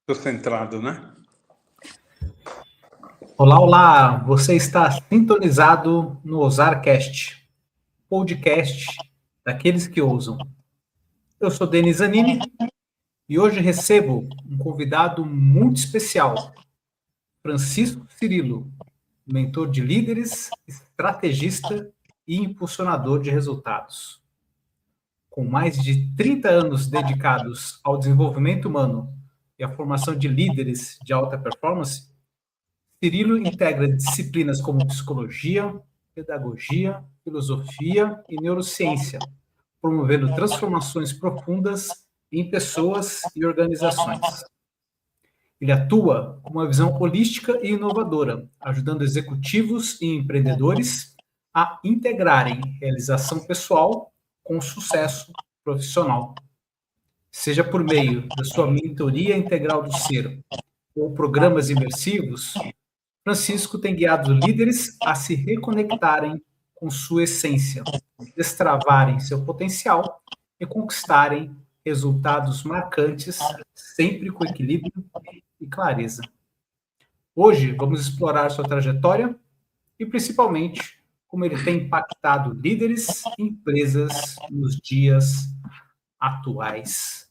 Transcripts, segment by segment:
Estou centrado, né? Olá, olá! Você está sintonizado no Ousarcast, podcast daqueles que ousam. Eu sou Denis Zanini e hoje recebo um convidado muito especial, Francisco Cirilo, mentor de líderes, estrategista e impulsionador de resultados. Com mais de 30 anos dedicados ao desenvolvimento humano e à formação de líderes de alta performance, Cirilo integra disciplinas como psicologia, pedagogia, filosofia e neurociência, promovendo transformações profundas em pessoas e organizações. Ele atua com uma visão holística e inovadora, ajudando executivos e empreendedores a integrarem realização pessoal com sucesso profissional. Seja por meio da sua mentoria integral do ser ou programas imersivos, Francisco tem guiado líderes a se reconectarem com sua essência, destravarem seu potencial e conquistarem resultados marcantes, sempre com equilíbrio e clareza. Hoje, vamos explorar sua trajetória e, principalmente, como ele tem impactado líderes e empresas nos dias atuais.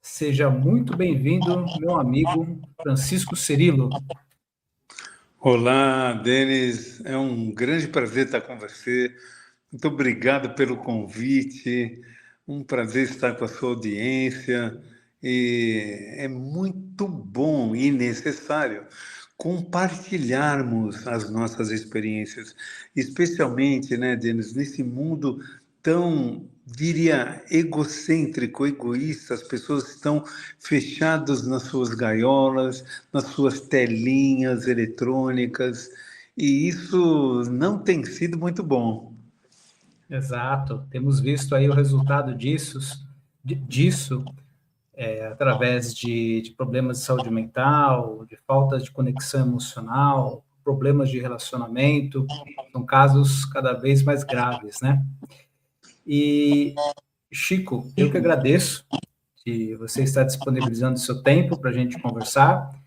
Seja muito bem-vindo, meu amigo Francisco Cirilo. Olá, Denis. É um grande prazer estar com você. Muito obrigado pelo convite. Um prazer estar com a sua audiência. E é muito bom e necessário compartilharmos as nossas experiências, especialmente, né, Denis, nesse mundo tão, diria, egocêntrico, egoísta. As pessoas estão fechadas nas suas gaiolas, nas suas telinhas eletrônicas, e isso não tem sido muito bom. Exato, temos visto aí o resultado disso através de problemas de saúde mental, de falta de conexão emocional, problemas de relacionamento, são casos cada vez mais graves, né? E, Chico, eu que agradeço que você está disponibilizando seu tempo para a gente conversar.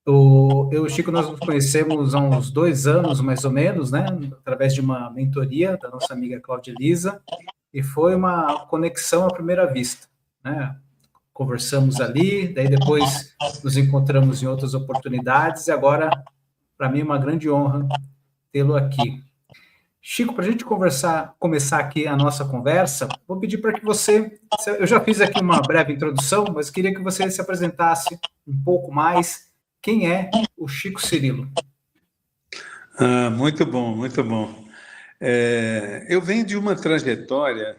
Eu e o Chico, nós nos conhecemos há uns 2 anos, mais ou menos, né? Através de uma mentoria da nossa amiga Cláudia Elisa, e foi uma conexão à primeira vista, né? Conversamos ali, daí depois nos encontramos em outras oportunidades, e agora, para mim, é uma grande honra tê-lo aqui. Chico, para a gente começar aqui a nossa conversa, vou pedir para que eu já fiz aqui uma breve introdução, mas queria que você se apresentasse um pouco mais. Quem é o Chico Cirilo? Muito bom, muito bom. Eu venho de uma trajetória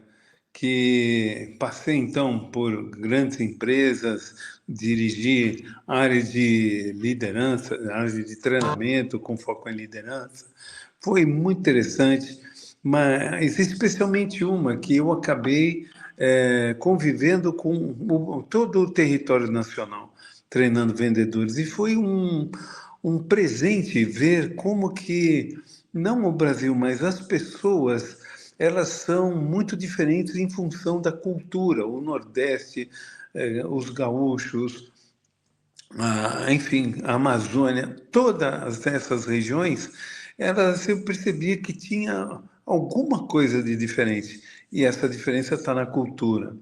que passei, então, por grandes empresas, dirigi áreas de liderança, áreas de treinamento com foco em liderança. Foi muito interessante, mas especialmente uma que eu acabei convivendo com todo o território nacional, treinando vendedores, e foi um presente ver como que, não o Brasil, mas as pessoas, elas são muito diferentes em função da cultura. O Nordeste, os gaúchos, enfim, a Amazônia, todas essas regiões, elas, eu percebia que tinha alguma coisa de diferente. E essa diferença está na cultura.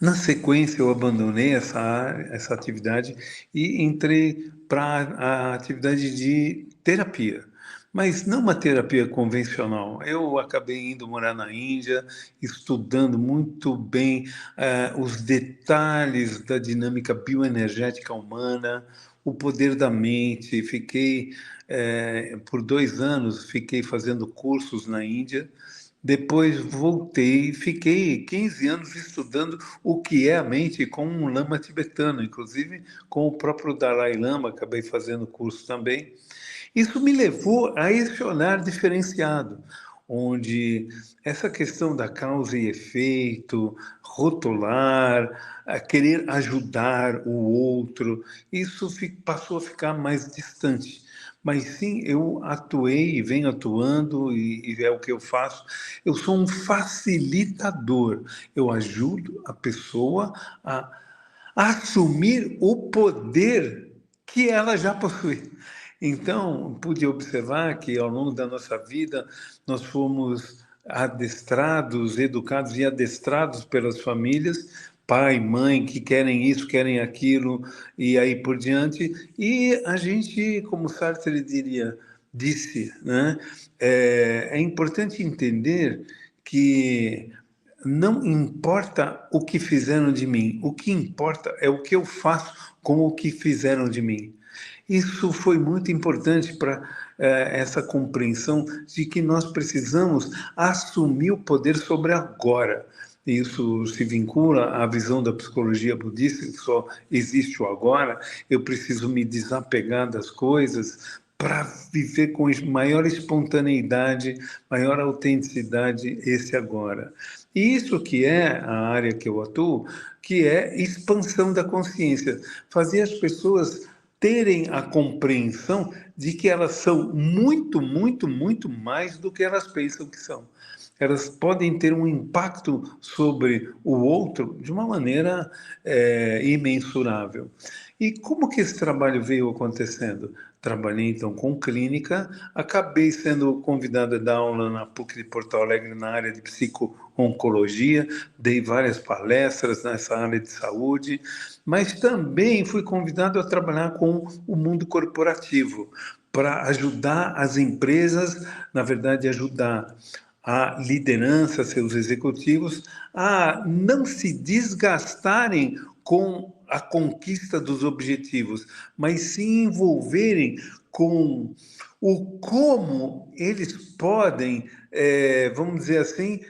Na sequência, eu abandonei essa atividade e entrei para a atividade de terapia, mas não uma terapia convencional. Eu acabei indo morar na Índia, estudando muito bem os detalhes da dinâmica bioenergética humana, o poder da mente. Fiquei, por 2 anos, fiquei fazendo cursos na Índia. Depois voltei, fiquei 15 anos estudando o que é a mente com um lama tibetano, inclusive com o próprio Dalai Lama, acabei fazendo curso também. Isso me levou a esse olhar diferenciado, onde essa questão da causa e efeito, rotular, a querer ajudar o outro, isso passou a ficar mais distante. Mas sim, eu atuei e venho atuando, e é o que eu faço. Eu sou um facilitador. Eu ajudo a pessoa a assumir o poder que ela já possui. Então, pude observar que ao longo da nossa vida nós fomos adestrados, educados e adestrados pelas famílias, pai, mãe, que querem isso, querem aquilo, e aí por diante. E a gente, como Sartre disse, né, é importante entender que não importa o que fizeram de mim, o que importa é o que eu faço com o que fizeram de mim. Isso foi muito importante para essa compreensão de que nós precisamos assumir o poder sobre agora. Isso se vincula à visão da psicologia budista, que só existe o agora. Eu preciso me desapegar das coisas para viver com maior espontaneidade, maior autenticidade esse agora. E isso que é a área que eu atuo, que é expansão da consciência, fazer as pessoas terem a compreensão de que elas são muito, muito, muito mais do que elas pensam que são. Elas podem ter um impacto sobre o outro de uma maneira imensurável. E como que esse trabalho veio acontecendo? Trabalhei, então, com clínica, acabei sendo convidado a dar aula na PUC de Porto Alegre na área de psico-oncologia, dei várias palestras nessa área de saúde, mas também fui convidado a trabalhar com o mundo corporativo, para ajudar as empresas, na verdade, ajudar a liderança, seus executivos, a não se desgastarem com a conquista dos objetivos, mas se envolverem com o como eles podem, vamos dizer assim,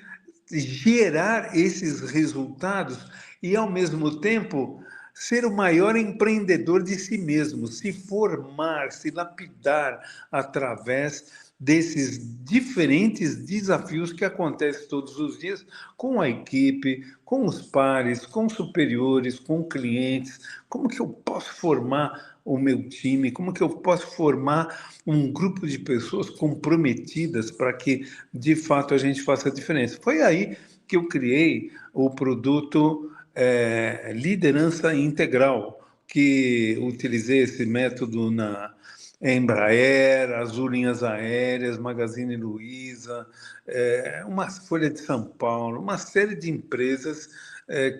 gerar esses resultados e, ao mesmo tempo, ser o maior empreendedor de si mesmo, se formar, se lapidar através desses diferentes desafios que acontecem todos os dias com a equipe, com os pares, com superiores, com clientes. Como que eu posso formar o meu time? Como que eu posso formar um grupo de pessoas comprometidas para que, de fato, a gente faça a diferença? Foi aí que eu criei o produto Liderança Integral, que utilizei esse método na Embraer, Azul Linhas Aéreas, Magazine Luiza, uma Folha de São Paulo, uma série de empresas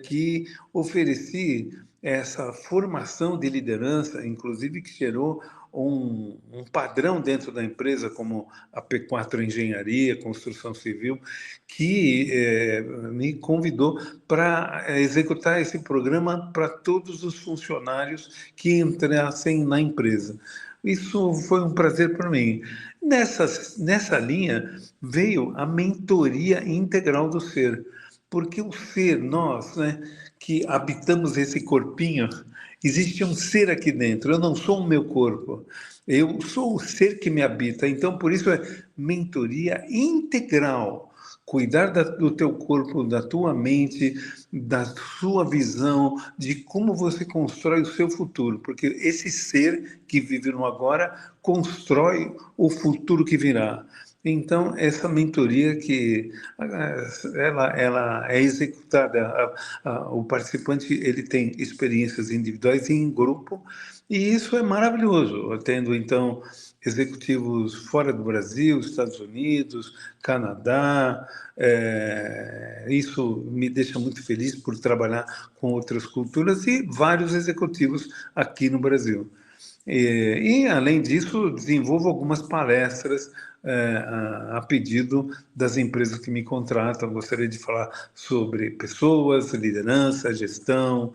que ofereci essa formação de liderança, inclusive que gerou um padrão dentro da empresa, como a P4 Engenharia, Construção Civil, que me convidou para executar esse programa para todos os funcionários que entrassem na empresa. Isso foi um prazer para mim. Nessa linha veio a mentoria integral do ser, porque o ser, nós, né, que habitamos esse corpinho, existe um ser aqui dentro. Eu não sou o meu corpo, eu sou o ser que me habita. Então, por isso é mentoria integral. Cuidar do teu corpo, da tua mente, da sua visão, de como você constrói o seu futuro, porque esse ser que vive no agora constrói o futuro que virá. Então, essa mentoria que ela é executada, o participante ele tem experiências individuais e em grupo, e isso é maravilhoso, tendo então executivos fora do Brasil, Estados Unidos, Canadá. Isso me deixa muito feliz por trabalhar com outras culturas e vários executivos aqui no Brasil. Além disso, desenvolvo algumas palestras a pedido das empresas que me contratam. Gostaria de falar sobre pessoas, liderança, gestão,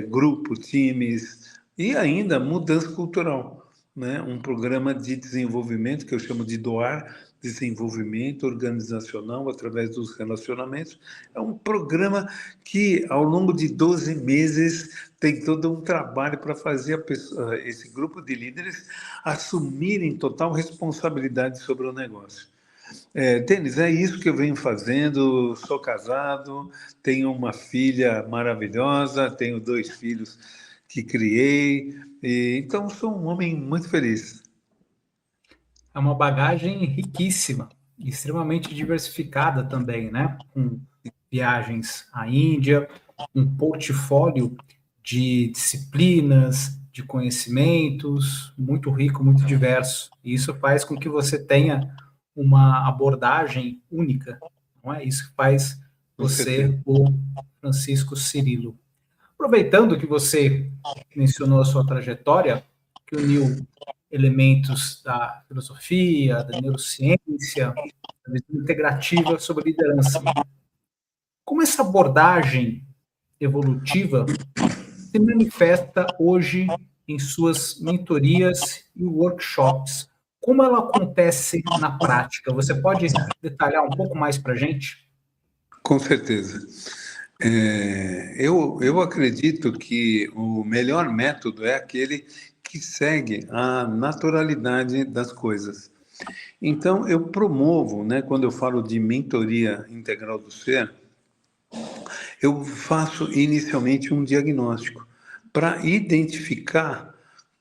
grupo, times e ainda mudança cultural, né? Um programa de desenvolvimento que eu chamo de DOAR, desenvolvimento organizacional através dos relacionamentos. É um programa que, ao longo de 12 meses, tem todo um trabalho para fazer esse grupo de líderes assumirem total responsabilidade sobre o negócio. Denis, é isso que eu venho fazendo. Sou casado, tenho uma filha maravilhosa, tenho 2 filhos que criei, então sou um homem muito feliz. É uma bagagem riquíssima, extremamente diversificada também, né? Com viagens à Índia, um portfólio de disciplinas, de conhecimentos, muito rico, muito diverso. E isso faz com que você tenha uma abordagem única, não é? Isso que faz Com certeza. você o Francisco Cirilo. Aproveitando que você mencionou a sua trajetória, que uniu elementos da filosofia, da neurociência, da visão integrativa sobre liderança. Como essa abordagem evolutiva se manifesta hoje em suas mentorias e workshops? Como ela acontece na prática? Você pode detalhar um pouco mais para a gente? Com certeza. Eu acredito que o melhor método é aquele que segue a naturalidade das coisas. Então, eu promovo, né, quando eu falo de mentoria integral do ser, eu faço inicialmente um diagnóstico para identificar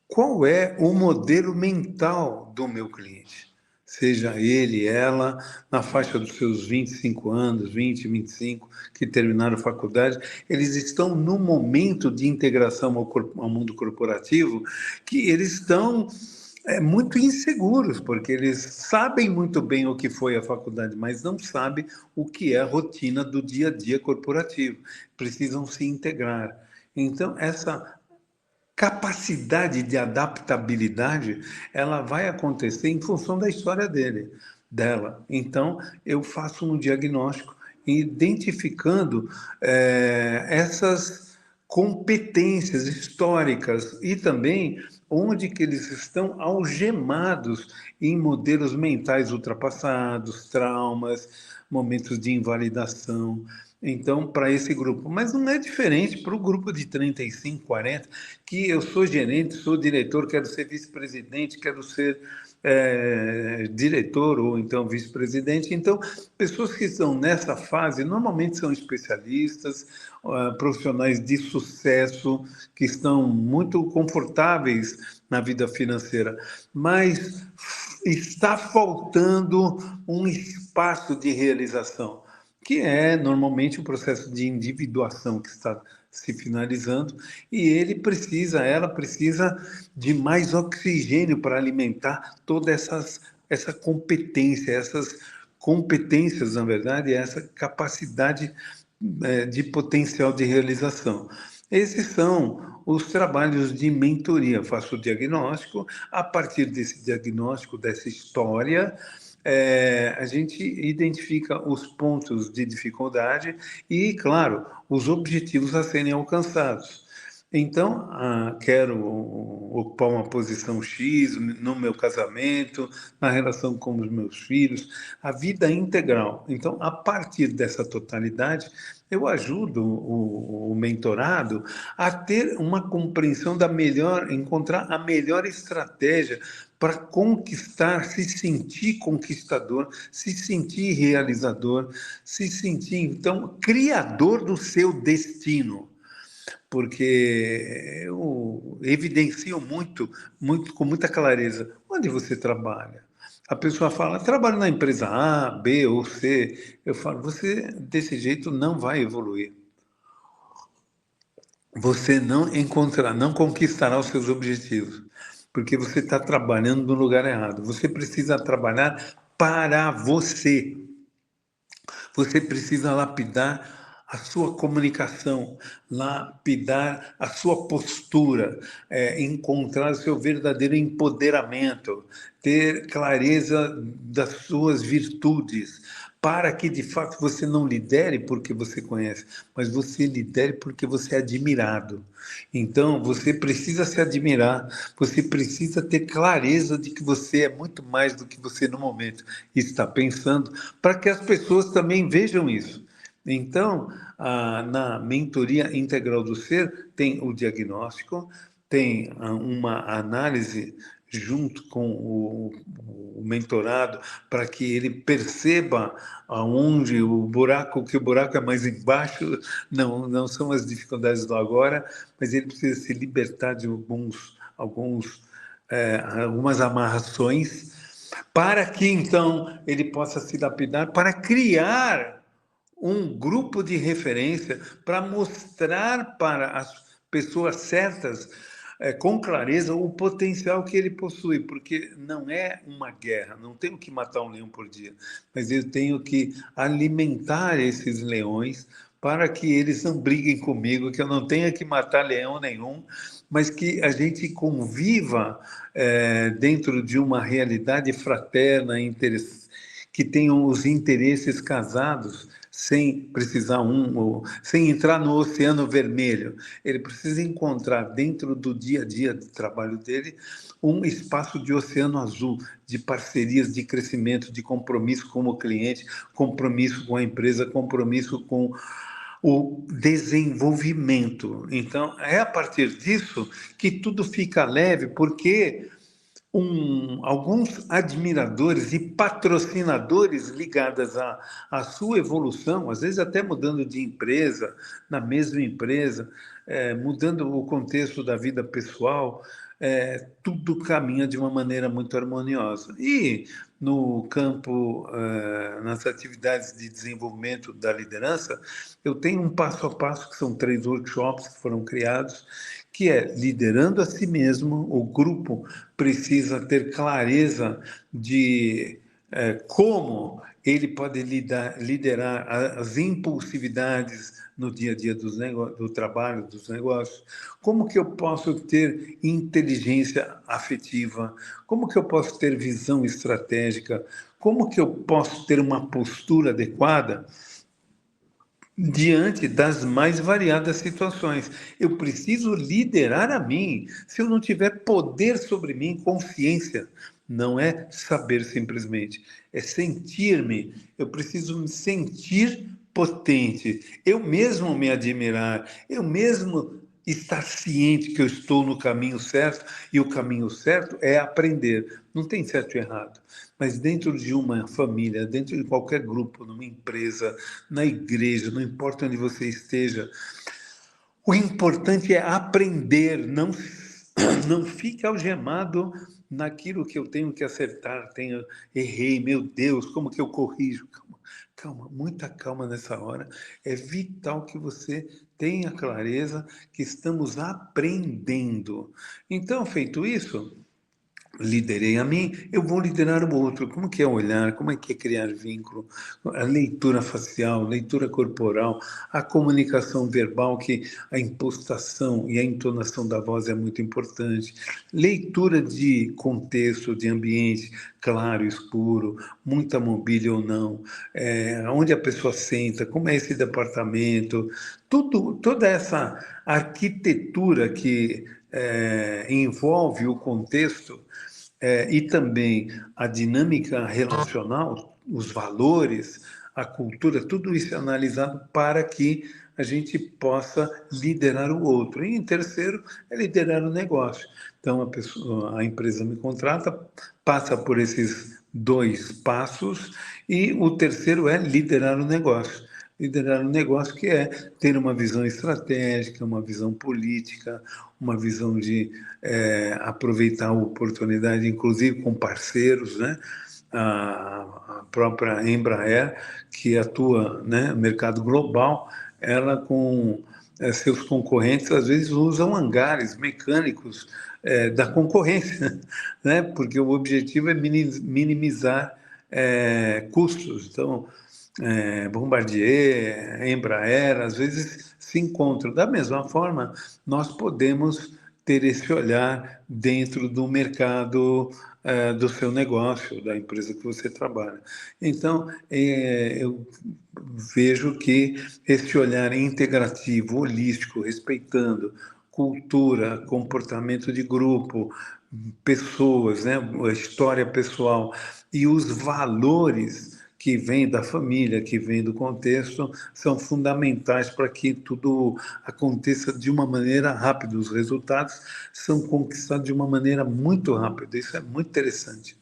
qual é o modelo mental do meu cliente. Seja ele, ela, na faixa dos seus 25 anos, 20, 25, que terminaram a faculdade, eles estão no momento de integração ao mundo corporativo que eles estão muito inseguros, porque eles sabem muito bem o que foi a faculdade, mas não sabem o que é a rotina do dia a dia corporativo. Precisam se integrar. Então, essa capacidade de adaptabilidade, ela vai acontecer em função da história dela. Então, eu faço um diagnóstico identificando essas competências históricas e também onde que eles estão algemados em modelos mentais ultrapassados, traumas, momentos de invalidação. Então, para esse grupo. Mas não é diferente para o grupo de 35, 40, que eu sou gerente, sou diretor, quero ser vice-presidente, quero ser diretor ou então vice-presidente. Então, pessoas que estão nessa fase normalmente são especialistas, profissionais de sucesso, que estão muito confortáveis na vida financeira, mas está faltando um espaço de realização, que é normalmente o processo de individuação que está se finalizando, e ela precisa de mais oxigênio para alimentar toda essa competência, essas competências, na verdade, essa capacidade de potencial de realização. Esses são os trabalhos de mentoria. Eu faço o diagnóstico, a partir desse diagnóstico, dessa história, a gente identifica os pontos de dificuldade e, claro, os objetivos a serem alcançados. Então, quero ocupar uma posição X no meu casamento, na relação com os meus filhos, a vida integral. Então, a partir dessa totalidade, eu ajudo o mentorado a ter uma compreensão encontrar a melhor estratégia para conquistar, se sentir conquistador, se sentir realizador, se sentir, então, criador do seu destino. Porque eu evidencio com muita clareza, onde você trabalha? A pessoa fala, trabalho na empresa A, B ou C. Eu falo, você desse jeito não vai evoluir. Você não conquistará os seus objetivos, porque você está trabalhando no lugar errado. Você precisa trabalhar para você. Você precisa lapidar a sua comunicação, lapidar a sua postura, encontrar o seu verdadeiro empoderamento, ter clareza das suas virtudes, para que de fato você não lidere porque você conhece, mas você lidere porque você é admirado. Então, você precisa se admirar, você precisa ter clareza de que você é muito mais do que você no momento está pensando, para que as pessoas também vejam isso. Então, na mentoria integral do ser, tem o diagnóstico, tem uma análise junto com o mentorado, para que ele perceba aonde que o buraco é mais embaixo, não são as dificuldades do agora, mas ele precisa se libertar de algumas amarrações, para que então ele possa se lapidar, para criar um grupo de referência, para mostrar pessoas certas, com clareza, o potencial que ele possui, porque não é uma guerra, não tenho que matar um leão por dia, mas eu tenho que alimentar esses leões para que eles não briguem comigo, que eu não tenha que matar leão nenhum, mas que a gente conviva dentro de uma realidade fraterna, que tenham os interesses casados, sem precisar sem entrar no oceano vermelho. Ele precisa encontrar dentro do dia a dia do trabalho dele um espaço de oceano azul, de parcerias, de crescimento, de compromisso com o cliente, compromisso com a empresa, compromisso com o desenvolvimento. Então, é a partir disso que tudo fica leve, porque alguns admiradores e patrocinadores ligados à sua evolução, às vezes até mudando de empresa, na mesma empresa, mudando o contexto da vida pessoal, tudo caminha de uma maneira muito harmoniosa. E no campo, nas atividades de desenvolvimento da liderança, eu tenho um passo a passo, que são 3 workshops que foram criados, que é liderando a si mesmo. O grupo precisa ter clareza de como ele pode liderar as impulsividades no dia a dia do trabalho, dos negócios. Como que eu posso ter inteligência afetiva? Como que eu posso ter visão estratégica? Como que eu posso ter uma postura adequada diante das mais variadas situações? Eu preciso liderar a mim. Se eu não tiver poder sobre mim, consciência, não é saber simplesmente, é sentir-me. Eu preciso me sentir potente, eu mesmo me admirar, eu mesmo estar ciente que eu estou no caminho certo, e o caminho certo é aprender. Não tem certo e errado. Mas dentro de uma família, dentro de qualquer grupo, numa empresa, na igreja, não importa onde você esteja, o importante é aprender, não fique algemado naquilo que eu tenho que acertar, errei, meu Deus, como que eu corrijo? Calma, calma, muita calma nessa hora. É vital que você tenha clareza que estamos aprendendo. Então, feito isso, liderei a mim, eu vou liderar o outro. Como que é olhar, como é que é criar vínculo, a leitura facial, leitura corporal, a comunicação verbal, que a impostação e a entonação da voz é muito importante, leitura de contexto, de ambiente, claro, escuro, muita mobília ou não, onde a pessoa senta, como é esse departamento, toda essa arquitetura que envolve o contexto, e também a dinâmica relacional, os valores, a cultura, tudo isso é analisado para que a gente possa liderar o outro. E em terceiro, é liderar o negócio. Então, a empresa me contrata, passa por esses 2 passos, e o terceiro é liderar o negócio. Liderar um negócio que é ter uma visão estratégica, uma visão política, uma visão de aproveitar a oportunidade, inclusive com parceiros, né? A própria Embraer, que atua, né, no mercado global, ela com seus concorrentes, às vezes usam hangares mecânicos da concorrência, né? Porque o objetivo é minimizar custos. Então, Bombardier, Embraer, às vezes se encontram. Da mesma forma, nós podemos ter esse olhar dentro do mercado do seu negócio, da empresa que você trabalha. Então, eu vejo que esse olhar integrativo, holístico, respeitando cultura, comportamento de grupo, pessoas, né, a história pessoal e os valores que vêm da família, que vêm do contexto, são fundamentais para que tudo aconteça de uma maneira rápida. Os resultados são conquistados de uma maneira muito rápida. Isso é muito interessante.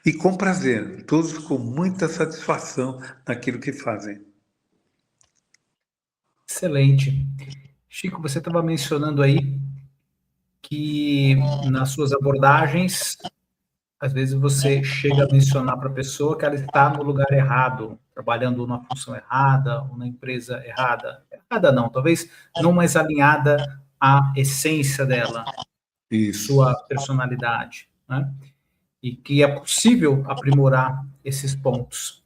E com prazer, todos com muita satisfação naquilo que fazem. Excelente. Chico, você estava mencionando aí que nas suas abordagens, às vezes você chega a mencionar para a pessoa que ela está no lugar errado, trabalhando numa função errada, ou na empresa errada. Errada não, talvez não mais alinhada a essência dela, Isso. sua personalidade, né? E que é possível aprimorar esses pontos.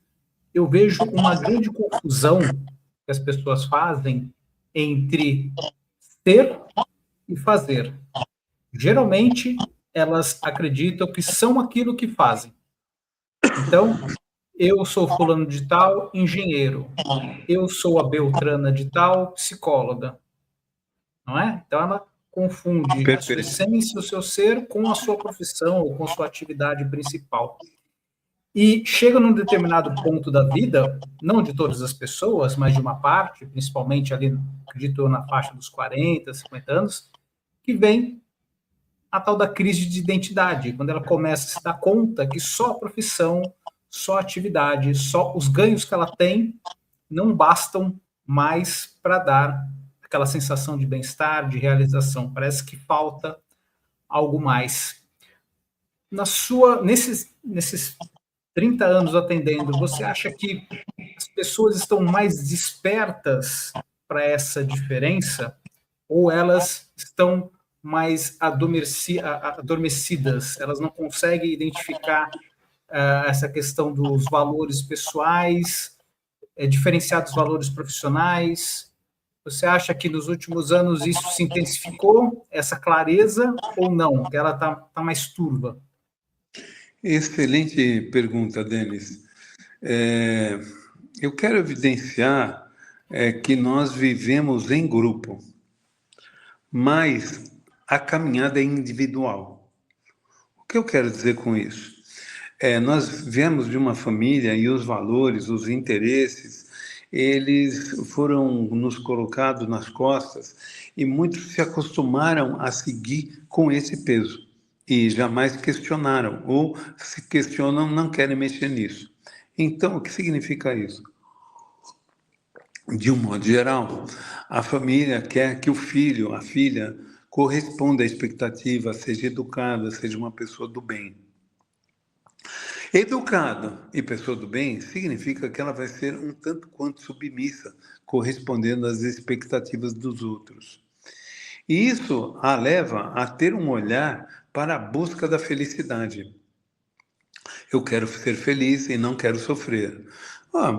Eu vejo uma grande confusão que as pessoas fazem entre ser e fazer. Geralmente, elas acreditam que são aquilo que fazem. Então, eu sou fulano de tal, engenheiro. Eu sou a Beltrana de tal, psicóloga. Não é? Então, ela confunde a sua Perfeito. essência, o seu ser, com a sua profissão ou com a sua atividade principal. E chega num determinado ponto da vida, não de todas as pessoas, mas de uma parte, principalmente ali, acredito, na faixa dos 40, 50 anos, que vem a tal da crise de identidade, quando ela começa a se dar conta que só a profissão, só a atividade, só os ganhos que ela tem não bastam mais para dar aquela sensação de bem-estar, de realização. Parece que falta algo mais. Nesses 30 anos atendendo, você acha que as pessoas estão mais despertas para essa diferença ou elas estão mais adormecidas? Elas não conseguem identificar essa questão dos valores pessoais, diferenciar dos valores profissionais? Você acha que nos últimos anos isso se intensificou, essa clareza, ou não? Que ela tá mais turva? Excelente pergunta, Denis. É, eu quero evidenciar que nós vivemos em grupo, mas a caminhada é individual. O que eu quero dizer com isso? Nós viemos de uma família e os valores, os interesses, eles foram nos colocados nas costas e muitos se acostumaram a seguir com esse peso e jamais questionaram ou se questionam, não querem mexer nisso. Então, o que significa isso? De um modo geral, a família quer que o filho, a filha, corresponda à expectativa, seja educada, seja uma pessoa do bem. Educada e pessoa do bem significa que ela vai ser um tanto quanto submissa, correspondendo às expectativas dos outros. E isso a leva a ter um olhar para a busca da felicidade. Eu quero ser feliz e não quero sofrer.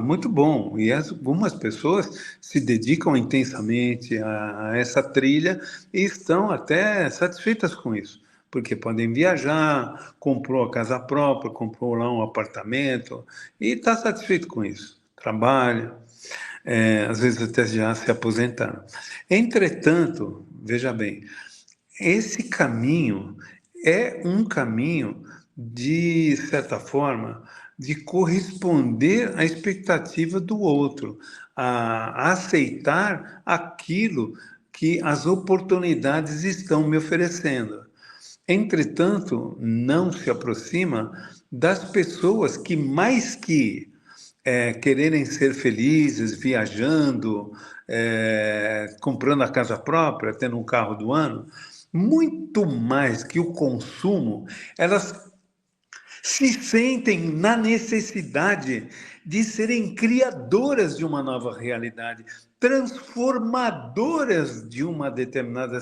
Muito bom. E algumas pessoas se dedicam intensamente a essa trilha e estão até satisfeitas com isso, porque podem viajar, comprou a casa própria, comprou lá um apartamento e está satisfeito com isso. Trabalha, às vezes até já se aposentaram. Entretanto, veja bem, esse caminho é um caminho, de certa forma, de corresponder à expectativa do outro, a aceitar aquilo que as oportunidades estão me oferecendo. Entretanto, não se aproxima das pessoas que, mais que quererem ser felizes, viajando, comprando a casa própria, tendo um carro do ano, muito mais que o consumo, elas se sentem na necessidade de serem criadoras de uma nova realidade, transformadoras de uma determinada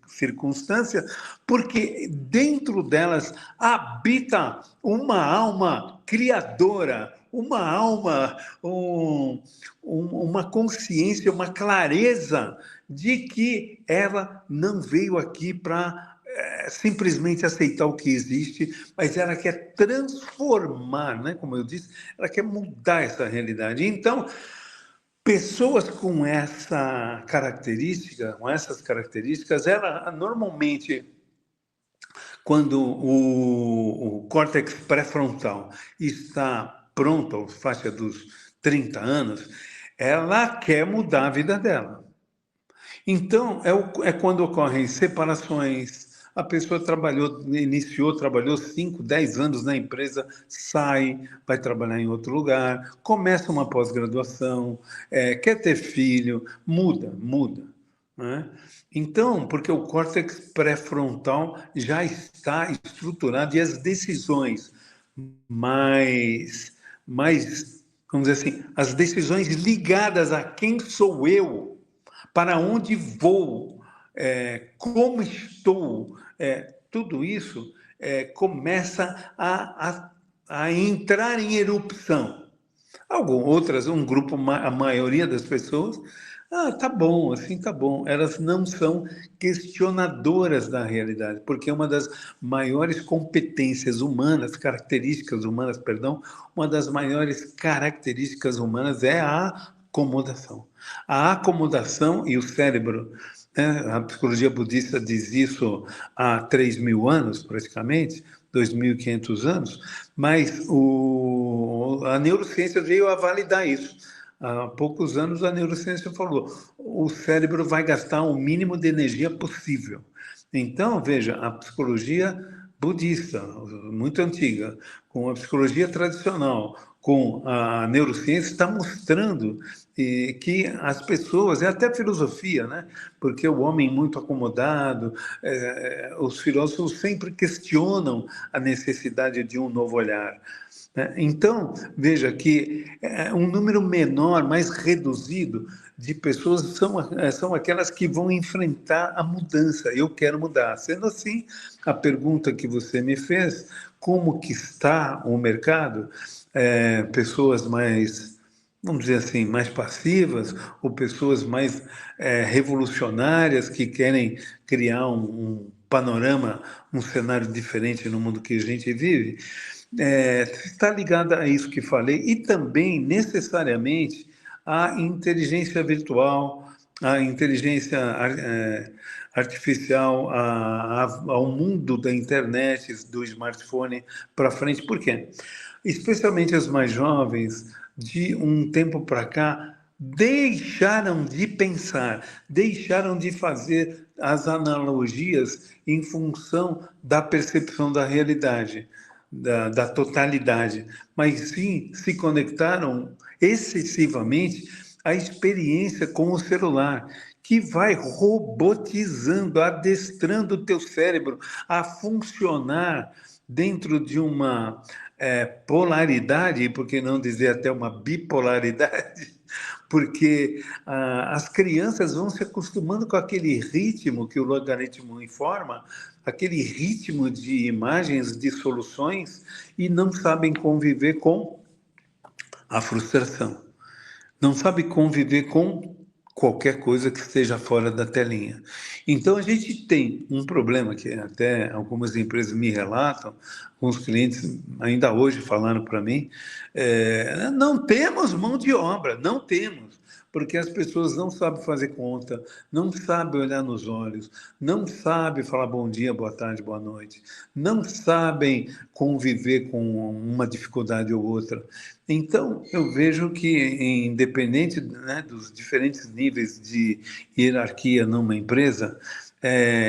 circunstância, porque dentro delas habita uma alma criadora, uma alma, uma consciência, uma clareza de que ela não veio aqui para simplesmente aceitar o que existe, mas ela quer transformar, né? Como eu disse, ela quer mudar essa realidade. Então, pessoas com essa característica, com essas características, ela normalmente, quando o córtex pré-frontal está pronto, a faixa dos 30 anos, ela quer mudar a vida dela. Então, é quando ocorrem separações, a pessoa trabalhou 5, 10 anos na empresa, sai, vai trabalhar em outro lugar, começa uma pós-graduação, quer ter filho, muda. Né? Então, porque o córtex pré-frontal já está estruturado e as decisões mais, vamos dizer assim, as decisões ligadas a quem sou eu, para onde vou, como estou, tudo isso começa a entrar em erupção. Outras, um grupo, a maioria das pessoas, tá bom, assim tá bom. Elas não são questionadoras da realidade, porque uma das maiores competências humanas, características humanas, perdão, uma das maiores características humanas é a acomodação. A acomodação e o cérebro, né? A psicologia budista diz isso há 3.000 anos, praticamente, 2.500 anos, mas a neurociência veio a validar isso. Há poucos anos a neurociência falou, o cérebro vai gastar o mínimo de energia possível. Então, veja, a psicologia budista, muito antiga, com a psicologia tradicional, com a neurociência, está mostrando que as pessoas, é até filosofia, né? Porque o homem muito acomodado, os filósofos sempre questionam a necessidade de um novo olhar. Então, veja que um número menor, mais reduzido de pessoas são aquelas que vão enfrentar a mudança. Eu quero mudar. Sendo assim, a pergunta que você me fez, como que está o mercado? Pessoas mais, vamos dizer assim, mais passivas ou pessoas mais revolucionárias que querem criar um panorama, um cenário diferente no mundo que a gente vive? Está ligada a isso que falei e também necessariamente à inteligência virtual, à inteligência artificial, ao mundo da internet, do smartphone para frente. Por quê? Especialmente as mais jovens, de um tempo para cá, deixaram de pensar, deixaram de fazer as analogias em função da percepção da realidade, da totalidade, mas sim se conectaram excessivamente à experiência com o celular, que vai robotizando, adestrando o teu cérebro a funcionar dentro de uma polaridade, por que não dizer até uma bipolaridade, porque as crianças vão se acostumando com aquele ritmo que o logaritmo informa, aquele ritmo de imagens, de soluções, e não sabem conviver com a frustração. Não sabem conviver com qualquer coisa que esteja fora da telinha. Então, a gente tem um problema que até algumas empresas me relatam, alguns clientes ainda hoje falaram para mim, não temos mão de obra, não temos, porque as pessoas não sabem fazer conta, não sabem olhar nos olhos, não sabem falar bom dia, boa tarde, boa noite, não sabem conviver com uma dificuldade ou outra. Então, eu vejo que, independente, né, dos diferentes níveis de hierarquia numa empresa,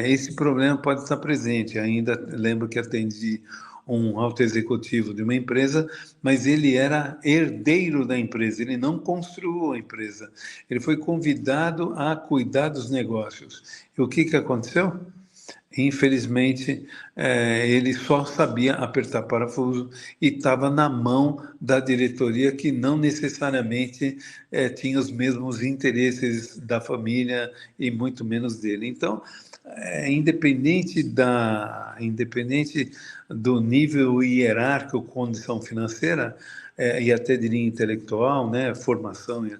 esse problema pode estar presente. Ainda lembro que atendi um alto executivo de uma empresa, mas ele era herdeiro da empresa, ele não construiu a empresa. Ele foi convidado a cuidar dos negócios. E o que aconteceu? Infelizmente, ele só sabia apertar parafuso e estava na mão da diretoria que não necessariamente tinha os mesmos interesses da família e muito menos dele. Então, independente do nível hierárquico, condição financeira, e até diria intelectual, né, formação em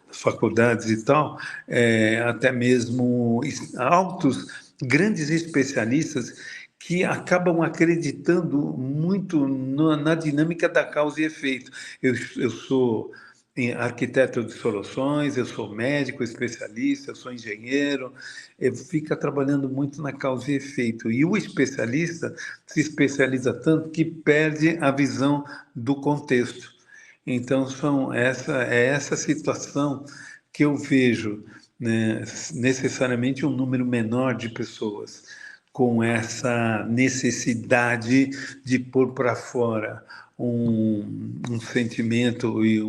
faculdades e tal, até mesmo altos, grandes especialistas que acabam acreditando muito na dinâmica da causa e efeito. Eu sou arquiteto de soluções, eu sou médico especialista, eu sou engenheiro, fica trabalhando muito na causa e efeito. E o especialista se especializa tanto que perde a visão do contexto. Então, essa situação que eu vejo, né, necessariamente um número menor de pessoas com essa necessidade de pôr para fora um sentimento e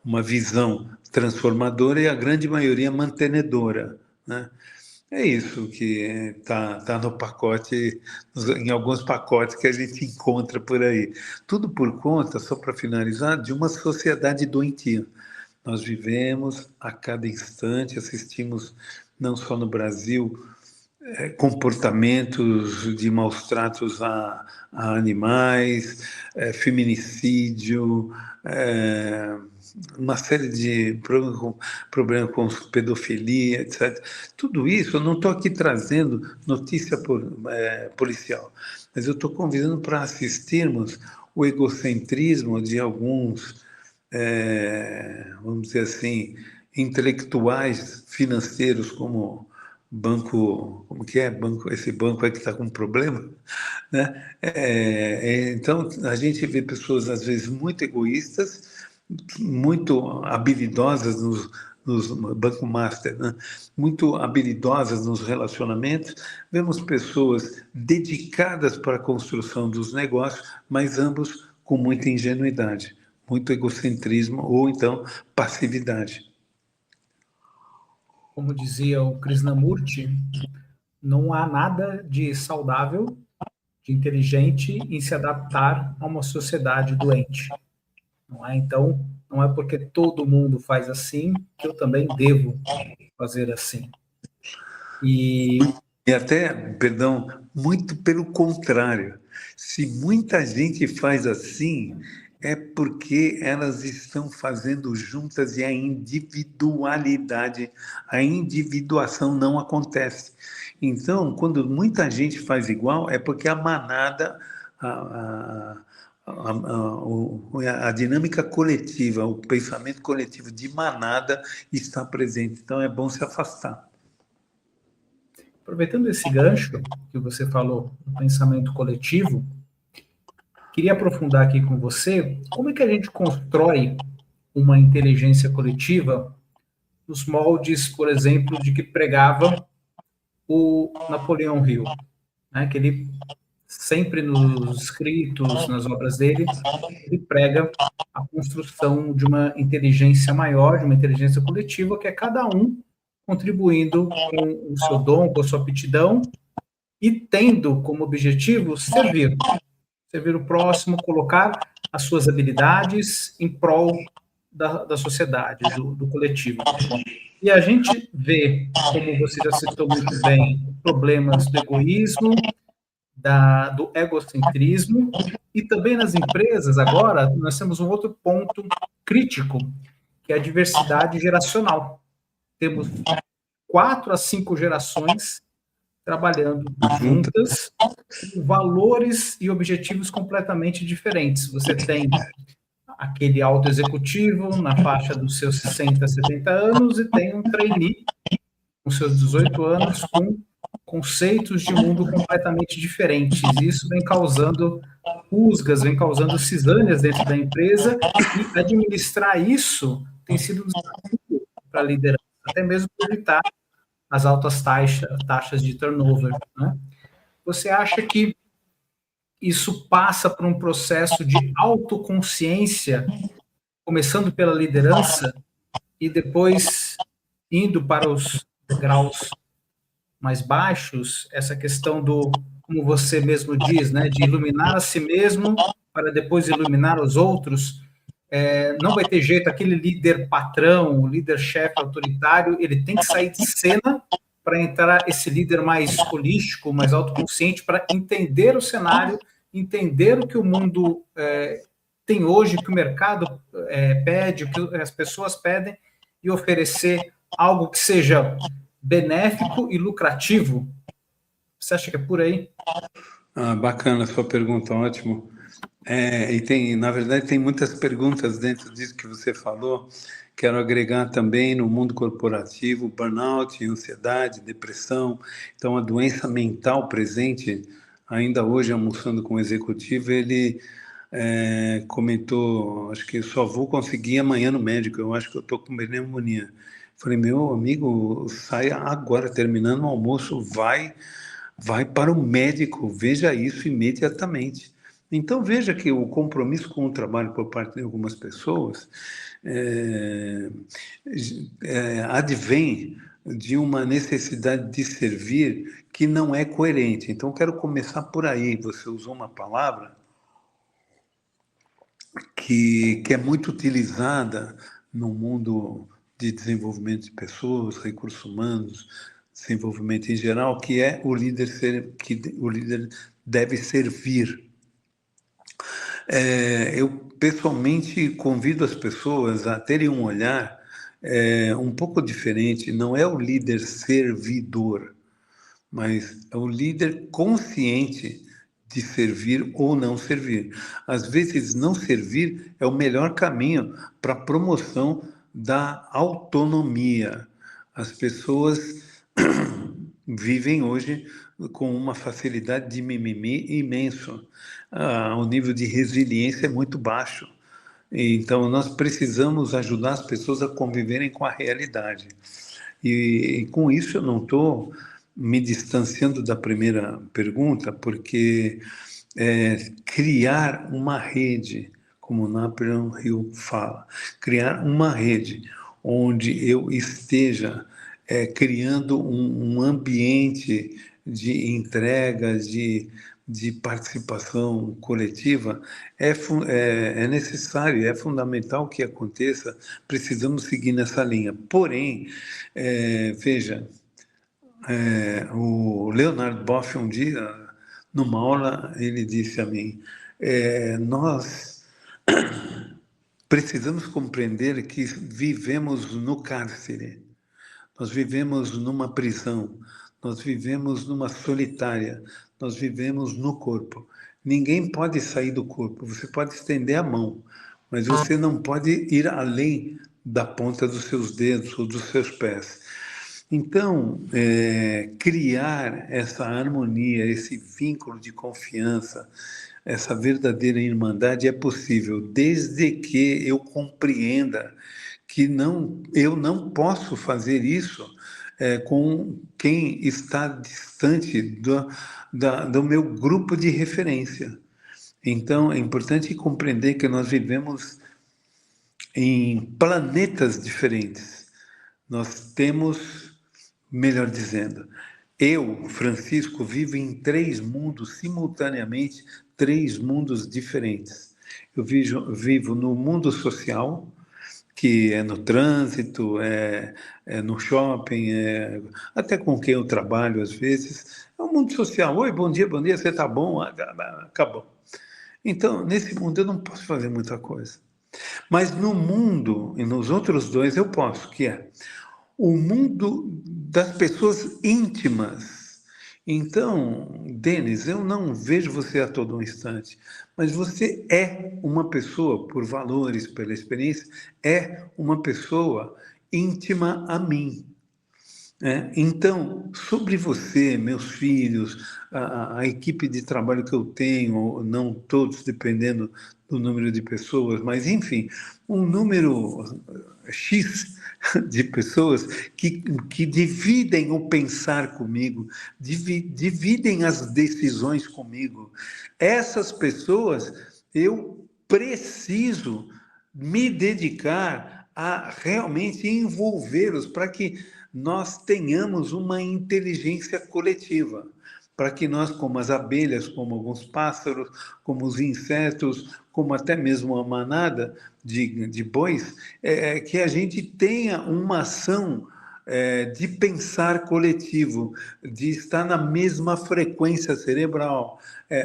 uma visão transformadora e a grande maioria mantenedora, né? É isso que tá no pacote, em alguns pacotes que a gente encontra por aí. Tudo por conta, só para finalizar, de uma sociedade doentia. Nós vivemos a cada instante, assistimos não só no Brasil, comportamentos de maus tratos a animais, feminicídio, uma série de problemas com pedofilia, etc. Tudo isso, eu não estou aqui trazendo notícia policial, mas eu estou convidando para assistirmos o egocentrismo de alguns, vamos dizer assim, intelectuais financeiros como banco, como que é? Esse banco aí que está com problema, né? Então, a gente vê pessoas, às vezes, muito egoístas, muito habilidosas nos Banco Master, né? Muito habilidosas nos relacionamentos. Vemos pessoas dedicadas para a construção dos negócios, mas ambos com muita ingenuidade, muito egocentrismo ou então passividade. Como dizia o Krishnamurti, não há nada de saudável, de inteligente em se adaptar a uma sociedade doente. Não é? Então, não é porque todo mundo faz assim que eu também devo fazer assim. E até, perdão, muito pelo contrário. Se muita gente faz assim, é porque elas estão fazendo juntas e a individualidade, a individuação não acontece. Então, quando muita gente faz igual, é porque a manada, a dinâmica coletiva, o pensamento coletivo de manada está presente. Então, é bom se afastar. Aproveitando esse gancho que você falou do pensamento coletivo, queria aprofundar aqui com você como é que a gente constrói uma inteligência coletiva nos moldes, por exemplo, de que pregava o Napoleão Hill, né, que ele sempre nos escritos, nas obras dele, ele prega a construção de uma inteligência maior, de uma inteligência coletiva, que é cada um contribuindo com o seu dom, com a sua aptidão, e tendo como objetivo servir o próximo, colocar as suas habilidades em prol da sociedade, do coletivo. E a gente vê, como você já citou muito bem, problemas do egoísmo, do egocentrismo, e também nas empresas, agora, nós temos um outro ponto crítico, que é a diversidade geracional. Temos 4 a 5 gerações trabalhando juntas, com valores e objetivos completamente diferentes. Você tem aquele alto executivo na faixa dos seus 60, 70 anos e tem um trainee com seus 18 anos com conceitos de mundo completamente diferentes. Isso vem causando rusgas, vem causando cisâneas dentro da empresa, e administrar isso tem sido um desafio para a liderança, até mesmo para evitar as altas taxas de turnover, né? Você acha que isso passa por um processo de autoconsciência, começando pela liderança e depois indo para os graus mais baixos, essa questão do, como você mesmo diz, né, de iluminar a si mesmo para depois iluminar os outros? Não vai ter jeito, aquele líder patrão, o líder chefe autoritário, ele tem que sair de cena para entrar esse líder mais holístico, mais autoconsciente, para entender o cenário, entender o que o mundo tem hoje, o que o mercado pede, o que as pessoas pedem, e oferecer algo que seja benéfico e lucrativo. Você acha que é por aí? Bacana a sua pergunta, ótimo. Na verdade, tem muitas perguntas dentro disso que você falou. Quero agregar também no mundo corporativo, burnout, ansiedade, depressão. Então, a doença mental presente, ainda hoje, almoçando com o executivo, ele comentou, acho que eu só vou conseguir amanhã no médico, eu acho que eu estou com pneumonia. Falei, meu amigo, saia agora, terminando o almoço, vai para o médico, veja isso imediatamente. Então, veja que o compromisso com o trabalho por parte de algumas pessoas advém de uma necessidade de servir que não é coerente. Então, quero começar por aí. Você usou uma palavra que é muito utilizada no mundo de desenvolvimento de pessoas, recursos humanos, desenvolvimento em geral, que é o líder deve servir. Eu pessoalmente convido as pessoas a terem um olhar um pouco diferente. Não é o líder servidor, mas é o líder consciente de servir ou não servir. Às vezes, não servir é o melhor caminho para a promoção da autonomia. As pessoas vivem hoje com uma facilidade de mimimi imenso. O nível de resiliência é muito baixo. Então, nós precisamos ajudar as pessoas a conviverem com a realidade. E com isso, eu não estou me distanciando da primeira pergunta, porque criar uma rede, como Napoleon Hill fala, criar uma rede onde eu esteja criando um ambiente de entrega, de participação coletiva, é necessário, é fundamental que aconteça, precisamos seguir nessa linha. Porém, veja, o Leonard Boff, um dia, numa aula, ele disse a mim, nós precisamos compreender que vivemos no cárcere, nós vivemos numa prisão, nós vivemos numa solitária, nós vivemos no corpo. Ninguém pode sair do corpo, você pode estender a mão, mas você não pode ir além da ponta dos seus dedos ou dos seus pés. Então, criar essa harmonia, esse vínculo de confiança, essa verdadeira irmandade é possível, desde que eu compreenda que eu não posso fazer isso com quem está distante do meu grupo de referência. Então, é importante compreender que nós vivemos em planetas diferentes. Nós temos, melhor dizendo, eu, Francisco, vivo em 3 mundos simultaneamente, 3 mundos diferentes. Eu vivo no mundo social, que é no trânsito, é no shopping, até com quem eu trabalho às vezes. É um mundo social. Oi, bom dia, você está bom? Acabou. Então, nesse mundo eu não posso fazer muita coisa. Mas no mundo, e nos outros 2 eu posso, que é o mundo das pessoas íntimas. Então, Denis, eu não vejo você a todo instante, mas você é uma pessoa, por valores, pela experiência, é uma pessoa íntima a mim. Então, sobre você, meus filhos, a equipe de trabalho que eu tenho, não todos dependendo do número de pessoas, mas enfim, um número X de pessoas que dividem o pensar comigo, dividem as decisões comigo. Essas pessoas, eu preciso me dedicar a realmente envolvê-los para que nós tenhamos uma inteligência coletiva, para que nós, como as abelhas, como alguns pássaros, como os insetos, como até mesmo a manada de bois, que a gente tenha uma ação de pensar coletivo, de estar na mesma frequência cerebral,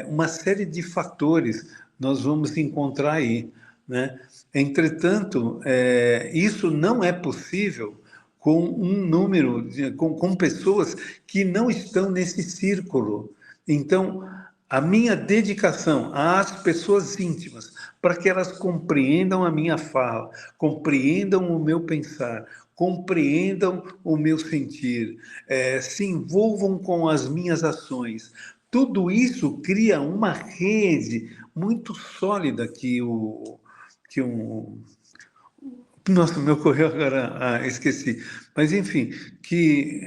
uma série de fatores nós vamos encontrar aí, né? Entretanto, isso não é possível com um número, com pessoas que não estão nesse círculo. Então, a minha dedicação às pessoas íntimas, para que elas compreendam a minha fala, compreendam o meu pensar, compreendam o meu sentir, se envolvam com as minhas ações. Tudo isso cria uma rede muito sólida nossa, me ocorreu agora, esqueci. Mas, enfim, que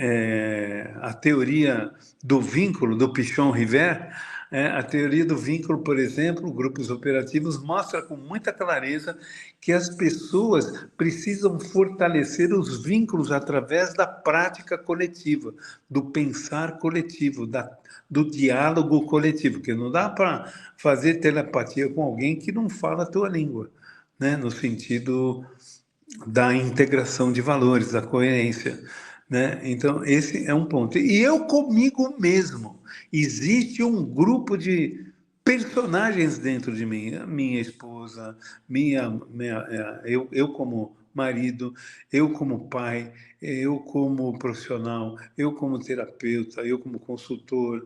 a teoria do vínculo, do Pichon River, a teoria do vínculo, por exemplo, grupos operativos, mostra com muita clareza que as pessoas precisam fortalecer os vínculos através da prática coletiva, do pensar coletivo, do diálogo coletivo, porque não dá para fazer telepatia com alguém que não fala a tua língua, né? No sentido da integração de valores, da coerência, né? Então, esse é um ponto. E eu comigo mesmo. Existe um grupo de personagens dentro de mim. Minha esposa, eu como marido, eu como pai, eu como profissional, eu como terapeuta, eu como consultor,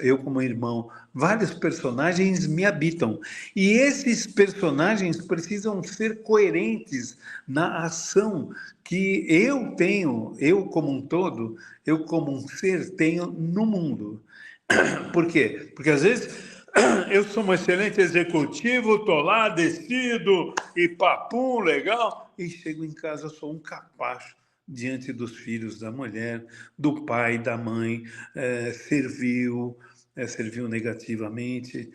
eu como irmão, vários personagens me habitam. E esses personagens precisam ser coerentes na ação que eu tenho, eu como um todo, eu como um ser tenho no mundo. Por quê? Porque às vezes eu sou um excelente executivo, estou lá, decido, e papum, legal, e chego em casa, sou um capacho diante dos filhos da mulher, do pai, da mãe, serviu negativamente.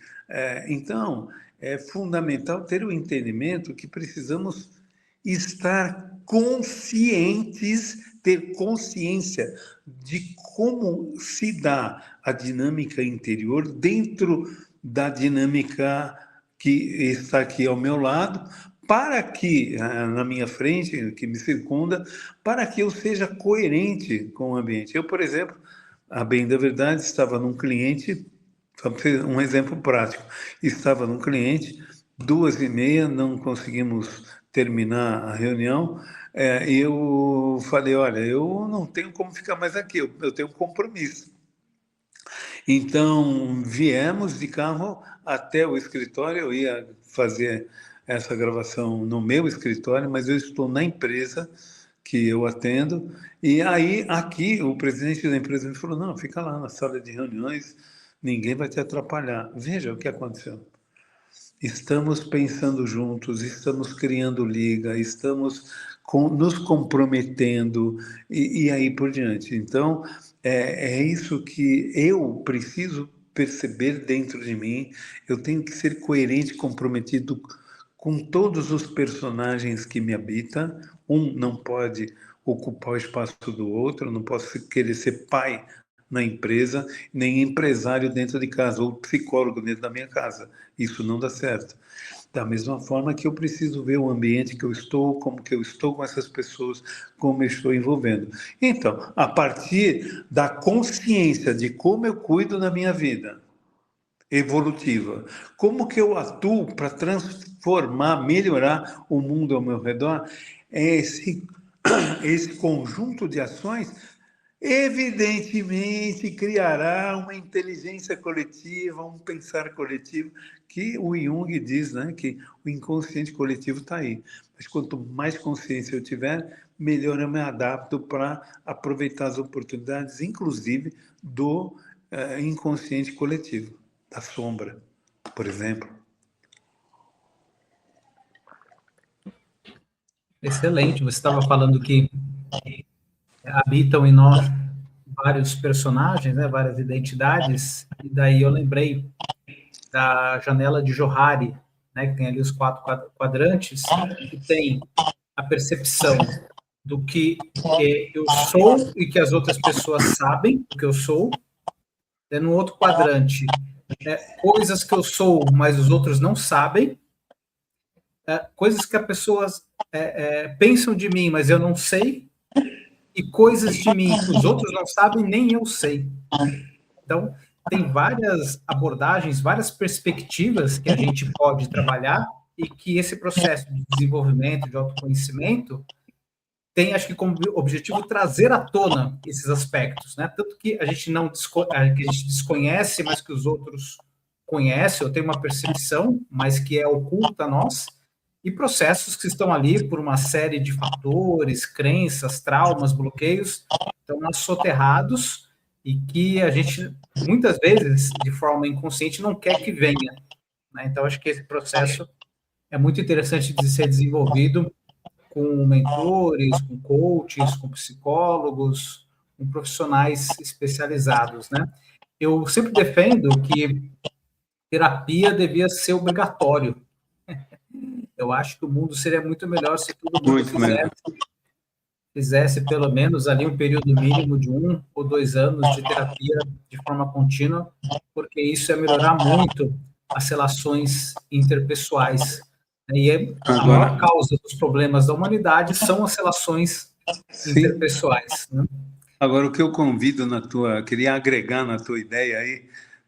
Então, é fundamental ter o entendimento que precisamos estar conscientes, ter consciência de como se dá a dinâmica interior dentro da dinâmica que está aqui ao meu lado, para que, na minha frente, que me circunda, para que eu seja coerente com o ambiente. Eu, por exemplo, a bem da verdade, estava num cliente, um exemplo prático, estava num cliente, 2h30, não conseguimos terminar a reunião, eu falei, olha, eu não tenho como ficar mais aqui, eu tenho um compromisso. Então, viemos de carro até o escritório, eu ia fazer essa gravação no meu escritório, mas eu estou na empresa que eu atendo, e aí aqui o presidente da empresa me falou, não, fica lá na sala de reuniões, ninguém vai te atrapalhar. Veja o que aconteceu. Estamos pensando juntos, estamos criando liga, estamos nos comprometendo e aí por diante. Então, é isso que eu preciso perceber dentro de mim. Eu tenho que ser coerente, comprometido com todos os personagens que me habitam. Um não pode ocupar o espaço do outro, eu não posso querer ser pai na empresa, nem empresário dentro de casa, ou psicólogo dentro da minha casa. Isso não dá certo. Da mesma forma que eu preciso ver o ambiente que eu estou, como que eu estou com essas pessoas, como eu estou envolvendo. Então, a partir da consciência de como eu cuido da minha vida evolutiva, como que eu atuo para transformar, melhorar o mundo ao meu redor, é esse conjunto de ações evidentemente criará uma inteligência coletiva, um pensar coletivo, que o Jung diz, né, que o inconsciente coletivo está aí. Mas quanto mais consciência eu tiver, melhor eu me adapto para aproveitar as oportunidades, inclusive do inconsciente coletivo, da sombra, por exemplo. Excelente. Você estava falando que habitam em nós vários personagens, né, várias identidades, e daí eu lembrei da janela de Johari, né, que tem ali os 4 quadrantes, que tem a percepção do que eu sou e que as outras pessoas sabem o que eu sou. No outro quadrante, coisas que eu sou, mas os outros não sabem. Coisas que as pessoas pensam de mim, mas eu não sei. E coisas de mim que os outros não sabem, nem eu sei. Então, tem várias abordagens, várias perspectivas que a gente pode trabalhar e que esse processo de desenvolvimento, de autoconhecimento, tem, acho que, como objetivo trazer à tona esses aspectos, né? Tanto que a gente que a gente desconhece, mas que os outros conhecem, ou tem uma percepção, mas que é oculta a nós, e processos que estão ali por uma série de fatores, crenças, traumas, bloqueios, estão soterrados e que a gente, muitas vezes, de forma inconsciente, não quer que venha, né? Então, acho que esse processo é muito interessante de ser desenvolvido com mentores, com coaches, com psicólogos, com profissionais especializados, né? Eu sempre defendo que terapia devia ser obrigatório. Eu acho que o mundo seria muito melhor se todo mundo fizesse pelo menos ali um período mínimo de 1 ou 2 anos de terapia de forma contínua, porque isso ia melhorar muito as relações interpessoais. E a maior causa dos problemas da humanidade são as relações interpessoais. Né? Agora, o que eu convido queria agregar na tua ideia aí,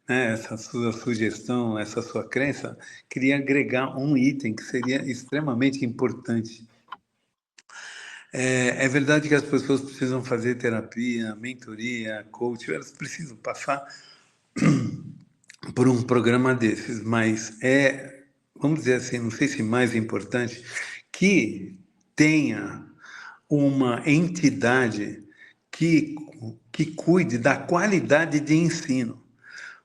né, essa sua sugestão, essa sua crença, queria agregar um item que seria extremamente importante. É verdade que as pessoas precisam fazer terapia, mentoria, coach, elas precisam passar por um programa desses, mas vamos dizer assim, não sei se mais importante, que tenha uma entidade que cuide da qualidade de ensino.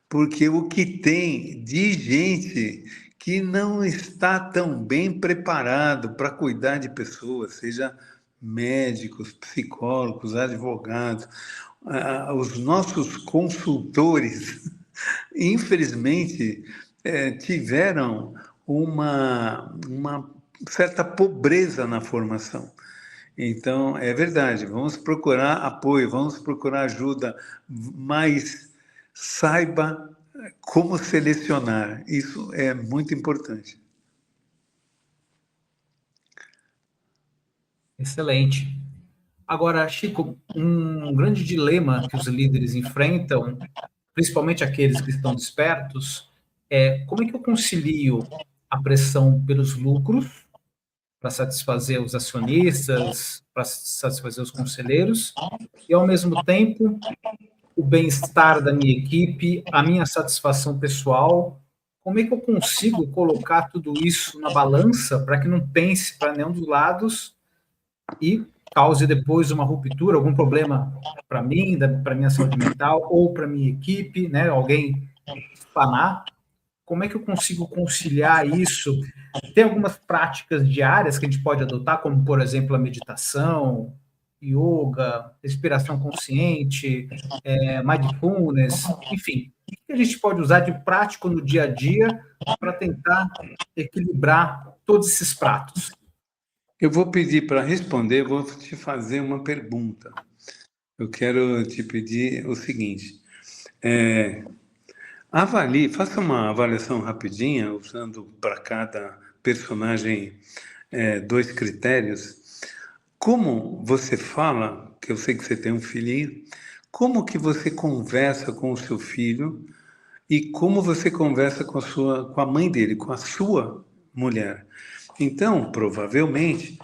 Porque o que tem de gente que não está tão bem preparado para cuidar de pessoas, seja médicos, psicólogos, advogados, os nossos consultores, infelizmente, tiveram uma certa pobreza na formação. Então, é verdade, vamos procurar apoio, vamos procurar ajuda, mas saiba como selecionar. Isso é muito importante. Excelente. Agora, Chico, um grande dilema que os líderes enfrentam, principalmente aqueles que estão despertos, é como é que eu concilio a pressão pelos lucros para satisfazer os acionistas, para satisfazer os conselheiros, e ao mesmo tempo o bem-estar da minha equipe, a minha satisfação pessoal. Como é que eu consigo colocar tudo isso na balança para que não pense para nenhum dos lados e cause depois uma ruptura, algum problema para mim, para minha saúde mental ou para minha equipe, né? Alguém espanar. Como é que eu consigo conciliar isso? Tem algumas práticas diárias que a gente pode adotar, como, por exemplo, a meditação, yoga, respiração consciente, mindfulness, enfim. O que a gente pode usar de prático no dia a dia para tentar equilibrar todos esses pratos? Eu vou pedir para responder, vou te fazer uma pergunta. Eu quero te pedir o seguinte. Faça uma avaliação rapidinha, usando para cada personagem 2 critérios. Como você fala, que eu sei que você tem um filhinho, como que você conversa com o seu filho e como você conversa com a mãe dele, com a sua mulher. Então, provavelmente,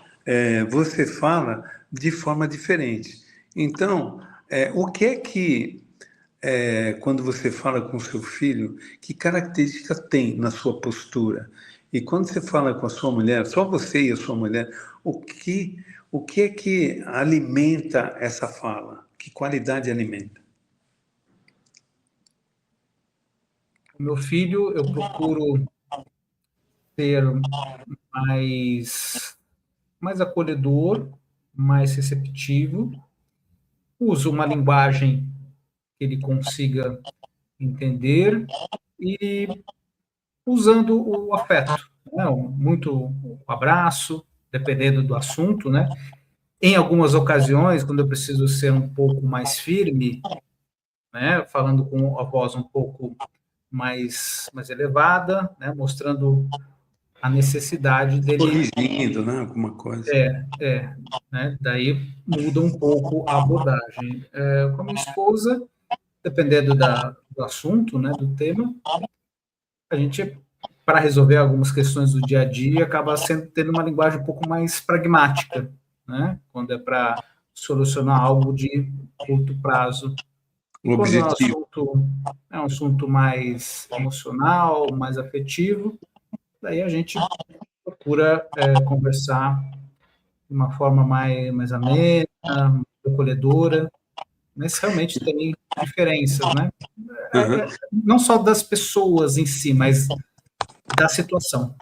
você fala de forma diferente. Então, o que é que quando você fala com seu filho, que características tem na sua postura? E quando você fala com a sua mulher, só você e a sua mulher, o que é que alimenta essa fala? Que qualidade alimenta? O meu filho, eu procuro ser mais acolhedor, mais receptivo, uso uma linguagem que ele consiga entender e usando o afeto, né? Muito o abraço, dependendo do assunto, né? Em algumas ocasiões, quando eu preciso ser um pouco mais firme, né? Falando com a voz um pouco mais elevada, né? Mostrando a necessidade dele. Corrigindo, né? Alguma coisa. Né? Daí muda um pouco a abordagem. Com a minha esposa, dependendo do assunto, né? Do tema, a gente, para resolver algumas questões do dia a dia, acaba tendo uma linguagem um pouco mais pragmática, né? Quando é para solucionar algo de curto prazo. E quando Objetivo. é um assunto mais emocional, mais afetivo, daí a gente procura conversar de uma forma mais amena, mais acolhedora, mas realmente tem diferenças, né? Uhum. Não só das pessoas em si, mas da situação.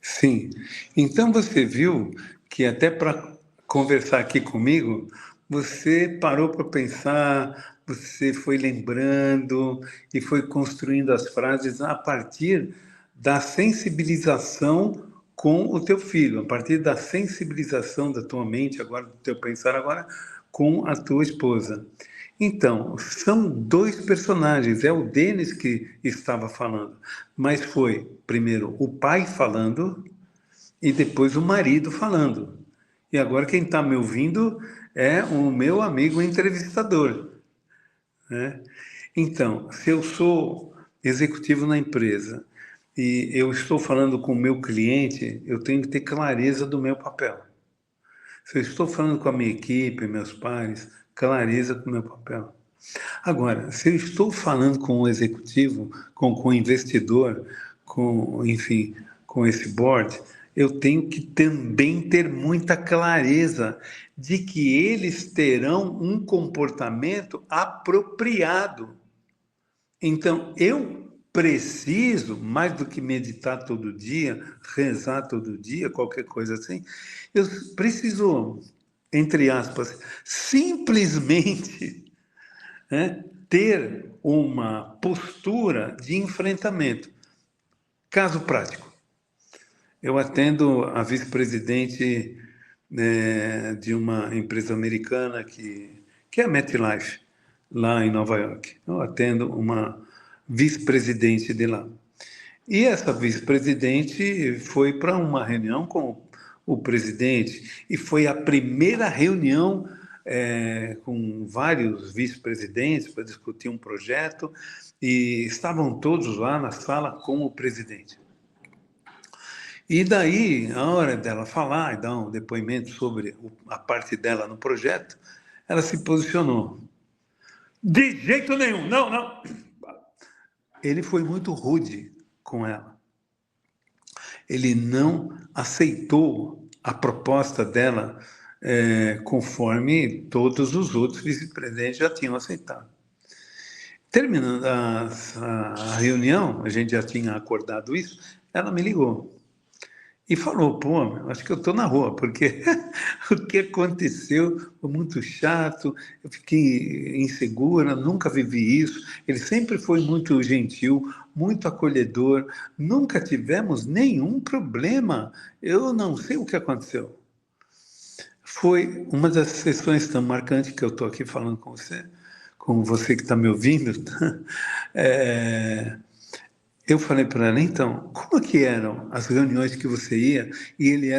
Sim. Então você viu que até para conversar aqui comigo, você parou para pensar, você foi lembrando e foi construindo as frases a partir da sensibilização com o teu filho, a partir da sensibilização da tua mente, agora do teu pensar agora com a tua esposa. Então, são 2 personagens, é o Denis que estava falando, mas foi, primeiro, o pai falando e depois o marido falando. E agora quem está me ouvindo é o meu amigo entrevistador, né? Então, se eu sou executivo na empresa e eu estou falando com o meu cliente, eu tenho que ter clareza do meu papel. Se eu estou falando com a minha equipe, meus pares, clareza do meu papel. Agora, se eu estou falando com o executivo, com o investidor, enfim, com esse board, eu tenho que também ter muita clareza de que eles terão um comportamento apropriado. Então, eu preciso, mais do que meditar todo dia, rezar todo dia, qualquer coisa assim, eu preciso, entre aspas, simplesmente, né, ter uma postura de enfrentamento. Caso prático, eu atendo a vice-presidente, né, de uma empresa americana que é a MetLife, lá em Nova York. Eu atendo uma vice-presidente de lá. E essa vice-presidente foi para uma reunião com o presidente, e foi a primeira reunião com vários vice-presidentes para discutir um projeto, e estavam todos lá na sala com o presidente. E daí, a hora dela falar e dar um depoimento sobre a parte dela no projeto, ela se posicionou. De jeito nenhum, não, não. Ele foi muito rude com ela. Ele não aceitou a proposta dela conforme todos os outros vice-presidentes já tinham aceitado. Terminando a reunião, a gente já tinha acordado isso, ela me ligou e falou, pô, acho que eu estou na rua, porque o que aconteceu foi muito chato, eu fiquei insegura, nunca vivi isso. Ele sempre foi muito gentil, muito acolhedor, nunca tivemos nenhum problema. Eu não sei o que aconteceu. Foi uma das sessões tão marcantes que eu estou aqui falando com você que está me ouvindo. É, eu falei para ela, então, como que eram as reuniões que você ia e ele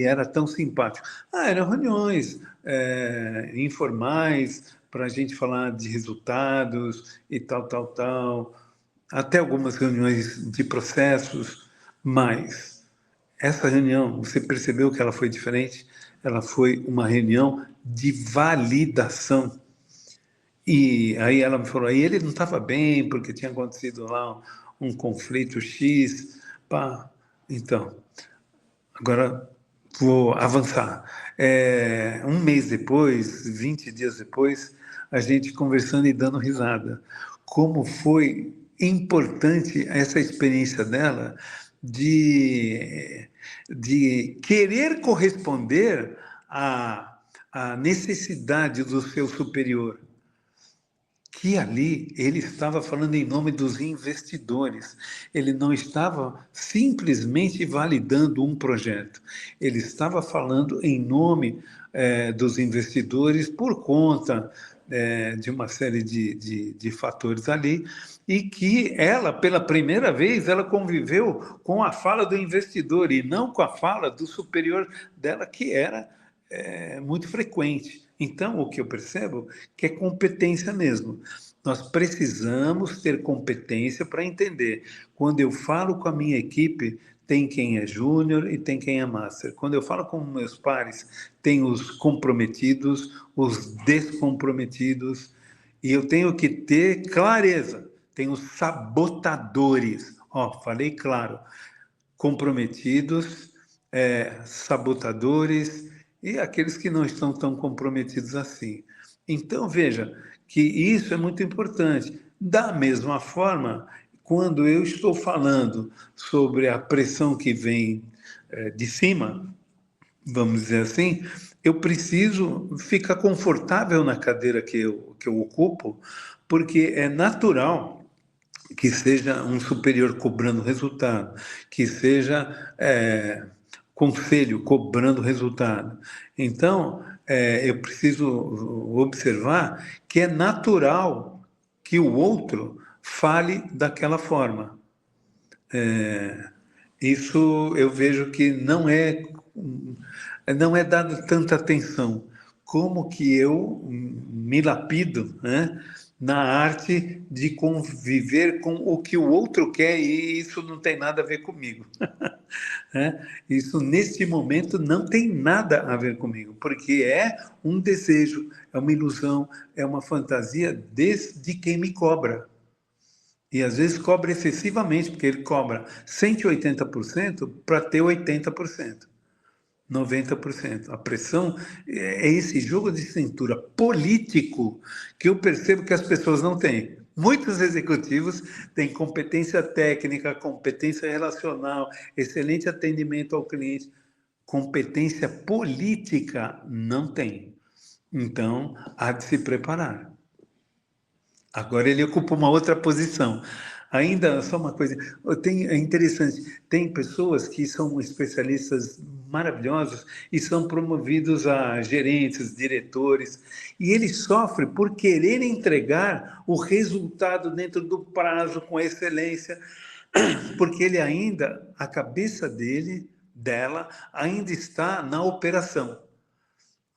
era tão simpático? Ah, eram reuniões informais para a gente falar de resultados e tal, tal, tal. Até algumas reuniões de processos, mas essa reunião, você percebeu que ela foi diferente? Ela foi uma reunião de validação. E aí ela me falou, aí ele não estava bem, porque tinha acontecido lá um conflito X. Pá. Então, agora vou avançar. Um mês depois, 20 dias depois, a gente conversando e dando risada. Como foi importante essa experiência dela de querer corresponder à necessidade do seu superior, que ali ele estava falando em nome dos investidores. Ele não estava simplesmente validando um projeto. Ele estava falando em nome dos investidores por conta de uma série de fatores ali, e que ela, pela primeira vez, ela conviveu com a fala do investidor e não com a fala do superior dela, que era muito frequente. Então, o que eu percebo que é competência mesmo. Nós precisamos ter competência para entender. Quando eu falo com a minha equipe, tem quem é júnior e tem quem é master. Quando eu falo com meus pares, tem os comprometidos, os descomprometidos, e eu tenho que ter clareza. Tem os sabotadores. Ó, falei claro. Comprometidos, sabotadores e aqueles que não estão tão comprometidos assim. Então, veja que isso é muito importante. Da mesma forma, quando eu estou falando sobre a pressão que vem de cima, vamos dizer assim, eu preciso ficar confortável na cadeira que eu ocupo, porque é natural que seja um superior cobrando resultado, que seja conselho cobrando resultado. Então, eu preciso observar que é natural que o outro fale daquela forma. Isso eu vejo que não é dado tanta atenção. Como que eu me lapido, né, na arte de conviver com o que o outro quer e isso não tem nada a ver comigo. Né? Isso, neste momento, não tem nada a ver comigo, porque é um desejo, é uma ilusão, é uma fantasia de quem me cobra. E às vezes cobra excessivamente, porque ele cobra 180% para ter 80%. 90%. A pressão é esse jogo de cintura político que eu percebo que as pessoas não têm. Muitos executivos têm competência técnica, competência relacional, excelente atendimento ao cliente. Competência política não tem. Então, há de se preparar. Agora ele ocupa uma outra posição. Ainda só uma coisa, é interessante, tem pessoas que são especialistas maravilhosos e são promovidos a gerentes, diretores, e ele sofre por querer entregar o resultado dentro do prazo, com excelência, porque ele ainda, a cabeça dela, ainda está na operação,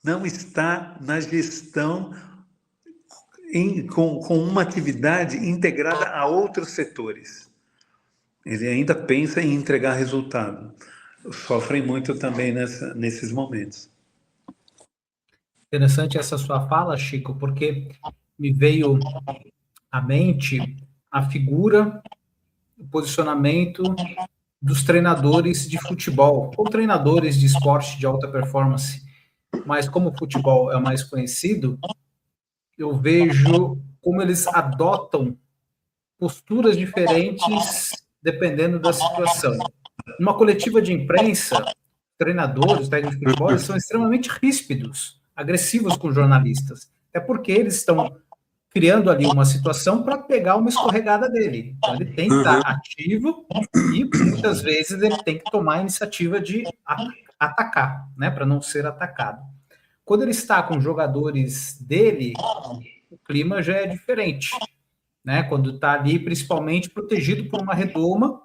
não está na gestão com uma atividade integrada a outros setores. Ele ainda pensa em entregar resultado. Sofrem muito também nesses momentos. Interessante essa sua fala, Chico, porque me veio à mente a figura, o posicionamento dos treinadores de futebol, ou treinadores de esporte de alta performance. Mas como o futebol é o mais conhecido, eu vejo como eles adotam posturas diferentes dependendo da situação. Numa coletiva de imprensa, treinadores, técnicos de futebol, eles são extremamente ríspidos, agressivos com jornalistas. É porque eles estão criando ali uma situação para pegar uma escorregada dele. Então, ele tem que estar ativo e, muitas vezes, ele tem que tomar a iniciativa de atacar, né, para não ser atacado. Quando ele está com jogadores dele, o clima já é diferente, né? Quando está ali, principalmente, protegido por uma redoma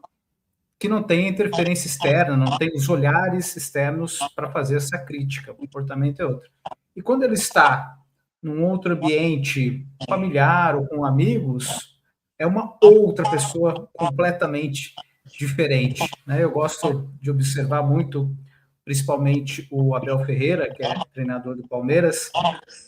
que não tem interferência externa, não tem os olhares externos para fazer essa crítica. O comportamento é outro. E quando ele está num outro ambiente familiar ou com amigos, é uma outra pessoa completamente diferente, né? Eu gosto de observar muito, principalmente o Abel Ferreira, que é treinador do Palmeiras,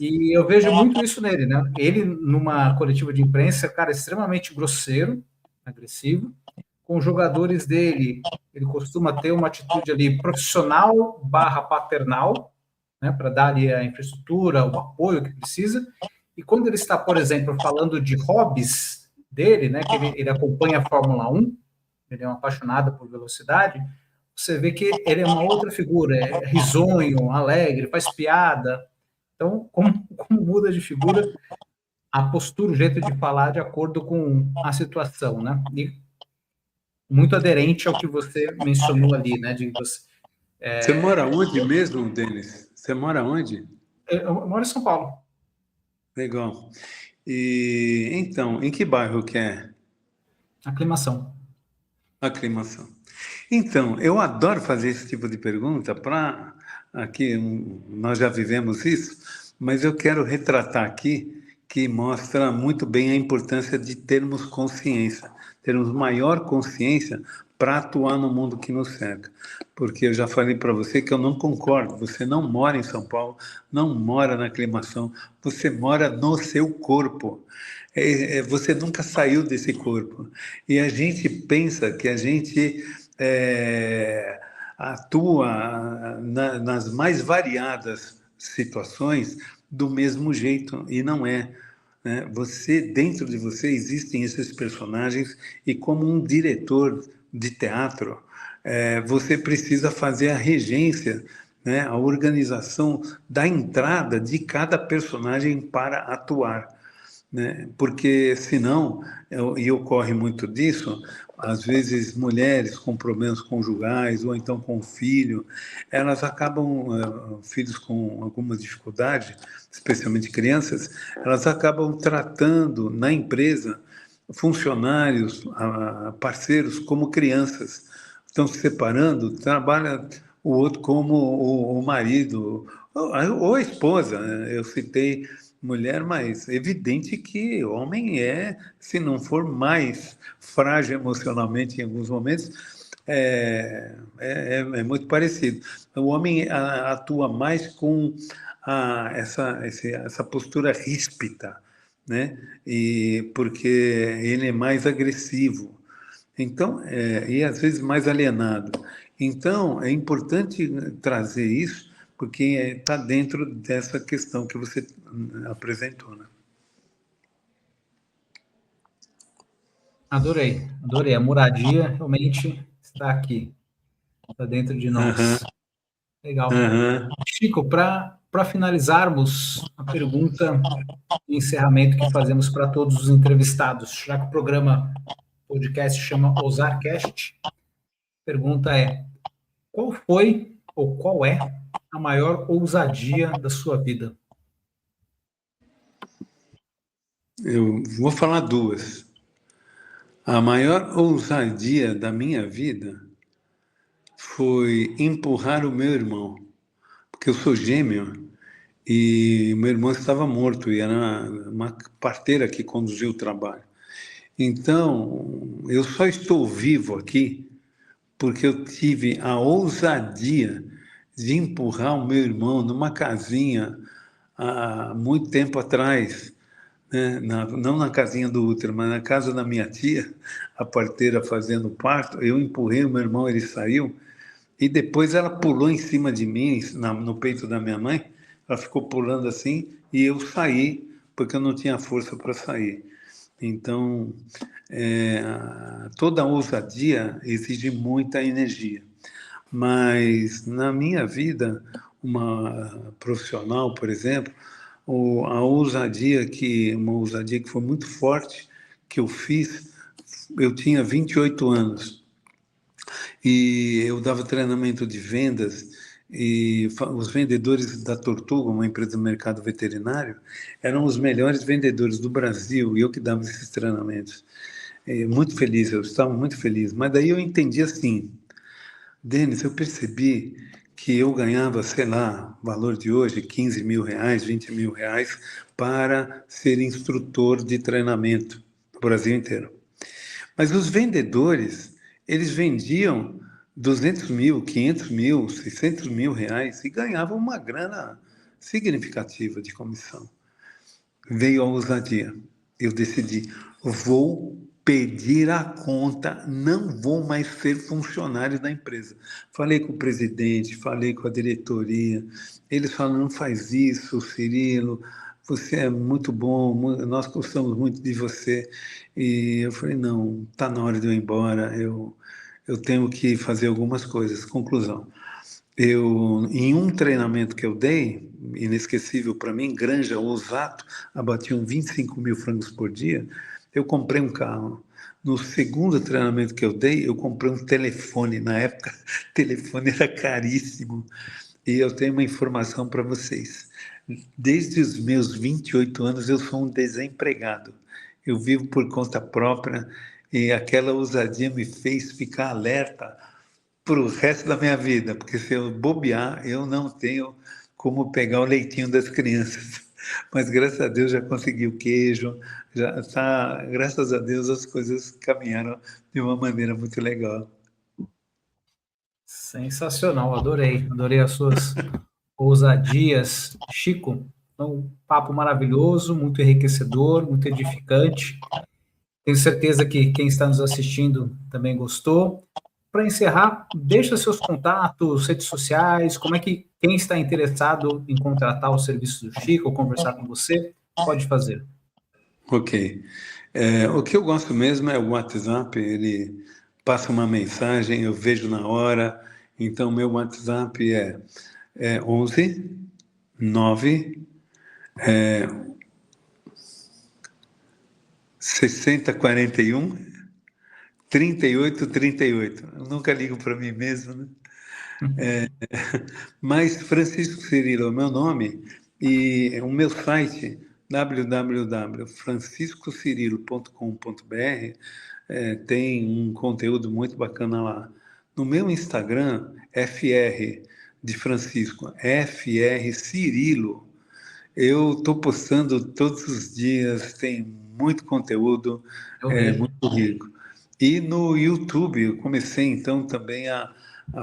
e eu vejo muito isso nele, né? Ele, numa coletiva de imprensa, cara, extremamente grosseiro, agressivo. Com os jogadores dele, ele costuma ter uma atitude ali profissional barra paternal, né, para dar ali a infraestrutura, o apoio que precisa. E quando ele está, por exemplo, falando de hobbies dele, né, que ele acompanha a Fórmula 1, ele é um apaixonado por velocidade, você vê que ele é uma outra figura, é risonho, alegre, faz piada. Então, como muda de figura a postura, o jeito de falar de acordo com a situação, né? E muito aderente ao que você mencionou ali, né? Você mora onde mesmo, Denis? Você mora onde? Eu moro em São Paulo. Legal. E então, em que bairro que é? Aclimação. Aclimação. Então, eu adoro fazer esse tipo de pergunta para aqui nós já vivemos isso, mas eu quero retratar aqui que mostra muito bem a importância de termos consciência, termos maior consciência para atuar no mundo que nos cerca. Porque eu já falei para você que eu não concordo. Você não mora em São Paulo, não mora na Aclimação, você mora no seu corpo. Você nunca saiu desse corpo. E a gente pensa que a gente atua nas mais variadas situações do mesmo jeito, e não é. Né? Dentro de você existem esses personagens, e como um diretor de teatro, você precisa fazer a regência, né? A organização da entrada de cada personagem para atuar. Né? Porque senão, e ocorre muito disso, às vezes mulheres com problemas conjugais ou então com filho, elas acabam, filhos com alguma dificuldade, especialmente crianças, elas acabam tratando na empresa funcionários, parceiros como crianças, estão se separando, trabalha o outro como o marido, ou a esposa, né? Eu citei mulher, mas é evidente que homem é, se não for mais frágil emocionalmente em alguns momentos, é muito parecido. O homem atua mais com essa postura ríspida, né? E porque ele é mais agressivo. Então, e às vezes mais alienado. Então, é importante trazer isso, porque está dentro dessa questão que você apresentou, né? Adorei, adorei. A moradia realmente está aqui, está dentro de Aham, nós. Legal. aham. Chico, para finalizarmos a pergunta de encerramento que fazemos para todos os entrevistados, já que o programa podcast chama Ozarcast, a pergunta é: qual foi ou qual é a maior ousadia da sua vida? Eu vou falar duas. A maior ousadia da minha vida foi empurrar o meu irmão, porque eu sou gêmeo e meu irmão estava morto e era uma parteira que conduziu o trabalho. Então, eu só estou vivo aqui porque eu tive a ousadia de empurrar o meu irmão numa casinha há muito tempo atrás, né? Não na casinha do útero, mas na casa da minha tia, a parteira fazendo parto. Eu empurrei o meu irmão, ele saiu, e depois ela pulou em cima de mim, no peito da minha mãe. Ela ficou pulando assim, e eu saí, porque eu não tinha força para sair. Então, toda ousadia exige muita energia. Mas na minha vida, uma profissional, por exemplo, uma ousadia que foi muito forte, que eu fiz, eu tinha 28 anos e eu dava treinamento de vendas e os vendedores da Tortuga, uma empresa do mercado veterinário, eram os melhores vendedores do Brasil e eu que dava esses treinamentos. Muito feliz, eu estava muito feliz. Mas daí eu entendi assim, Denis, eu percebi que eu ganhava, sei lá, valor de hoje, 15 mil reais, 20 mil reais, para ser instrutor de treinamento no Brasil inteiro. Mas os vendedores, eles vendiam 200 mil, 500 mil, 600 mil reais e ganhavam uma grana significativa de comissão. Veio a ousadia. Eu decidi, vou pedir a conta, não vou mais ser funcionário da empresa. Falei com o presidente, falei com a diretoria, eles falaram, não faz isso, Cirilo, você é muito bom, nós gostamos muito de você. E eu falei, não, está na hora de eu ir embora, eu tenho que fazer algumas coisas. Conclusão, em um treinamento que eu dei, inesquecível para mim, Granja Osato, abatiam 25 mil frangos por dia, eu comprei um carro. No segundo treinamento que eu dei, eu comprei um telefone. Na época, telefone era caríssimo. E eu tenho uma informação para vocês. Desde os meus 28 anos, eu sou um desempregado. Eu vivo por conta própria e aquela ousadia me fez ficar alerta para o resto da minha vida, porque se eu bobear, eu não tenho como pegar o leitinho das crianças. Mas graças a Deus já consegui o queijo, já está, graças a Deus as coisas caminharam de uma maneira muito legal. Sensacional, adorei, adorei as suas ousadias. Chico, um papo maravilhoso, muito enriquecedor, muito edificante. Tenho certeza que quem está nos assistindo também gostou. Para encerrar, deixa seus contatos, redes sociais, como é que quem está interessado em contratar o serviço do Chico ou conversar com você, pode fazer. Ok. O que eu gosto mesmo é o WhatsApp, ele passa uma mensagem, eu vejo na hora. Então, meu WhatsApp é 11 9 6041 3838. Eu nunca ligo para mim mesmo, né? Mas Francisco Cirilo é o meu nome e o meu site www.franciscocirilo.com.br tem um conteúdo muito bacana lá. No meu Instagram, FR de Francisco, FR Cirilo. Eu estou postando todos os dias, tem muito conteúdo, Eu vejo. muito rico. E no YouTube, eu comecei então também a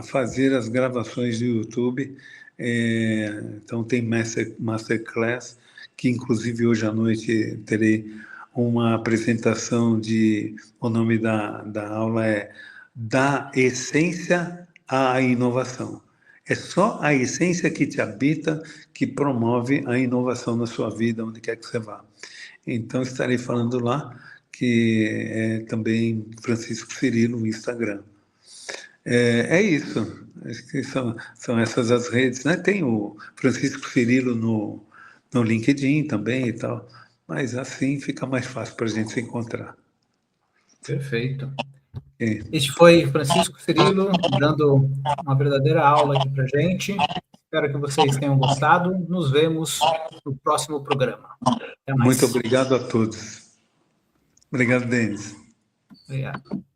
fazer as gravações do YouTube. Então tem Masterclass, que inclusive hoje à noite terei uma apresentação de. O nome da aula é Da Essência à Inovação. É só a essência que te habita que promove a inovação na sua vida, onde quer que você vá. Então, estarei falando lá, que é também Francisco Cirilo no Instagram. É isso. Acho que são essas as redes, né? Tem o Francisco Cirilo no LinkedIn também e tal, mas assim fica mais fácil para a gente se encontrar. Perfeito. É. Este foi Francisco Cirilo dando uma verdadeira aula aqui para gente. Espero que vocês tenham gostado. Nos vemos no próximo programa. Até Muito mais. obrigado a todos. Obrigado, Denis. Obrigado.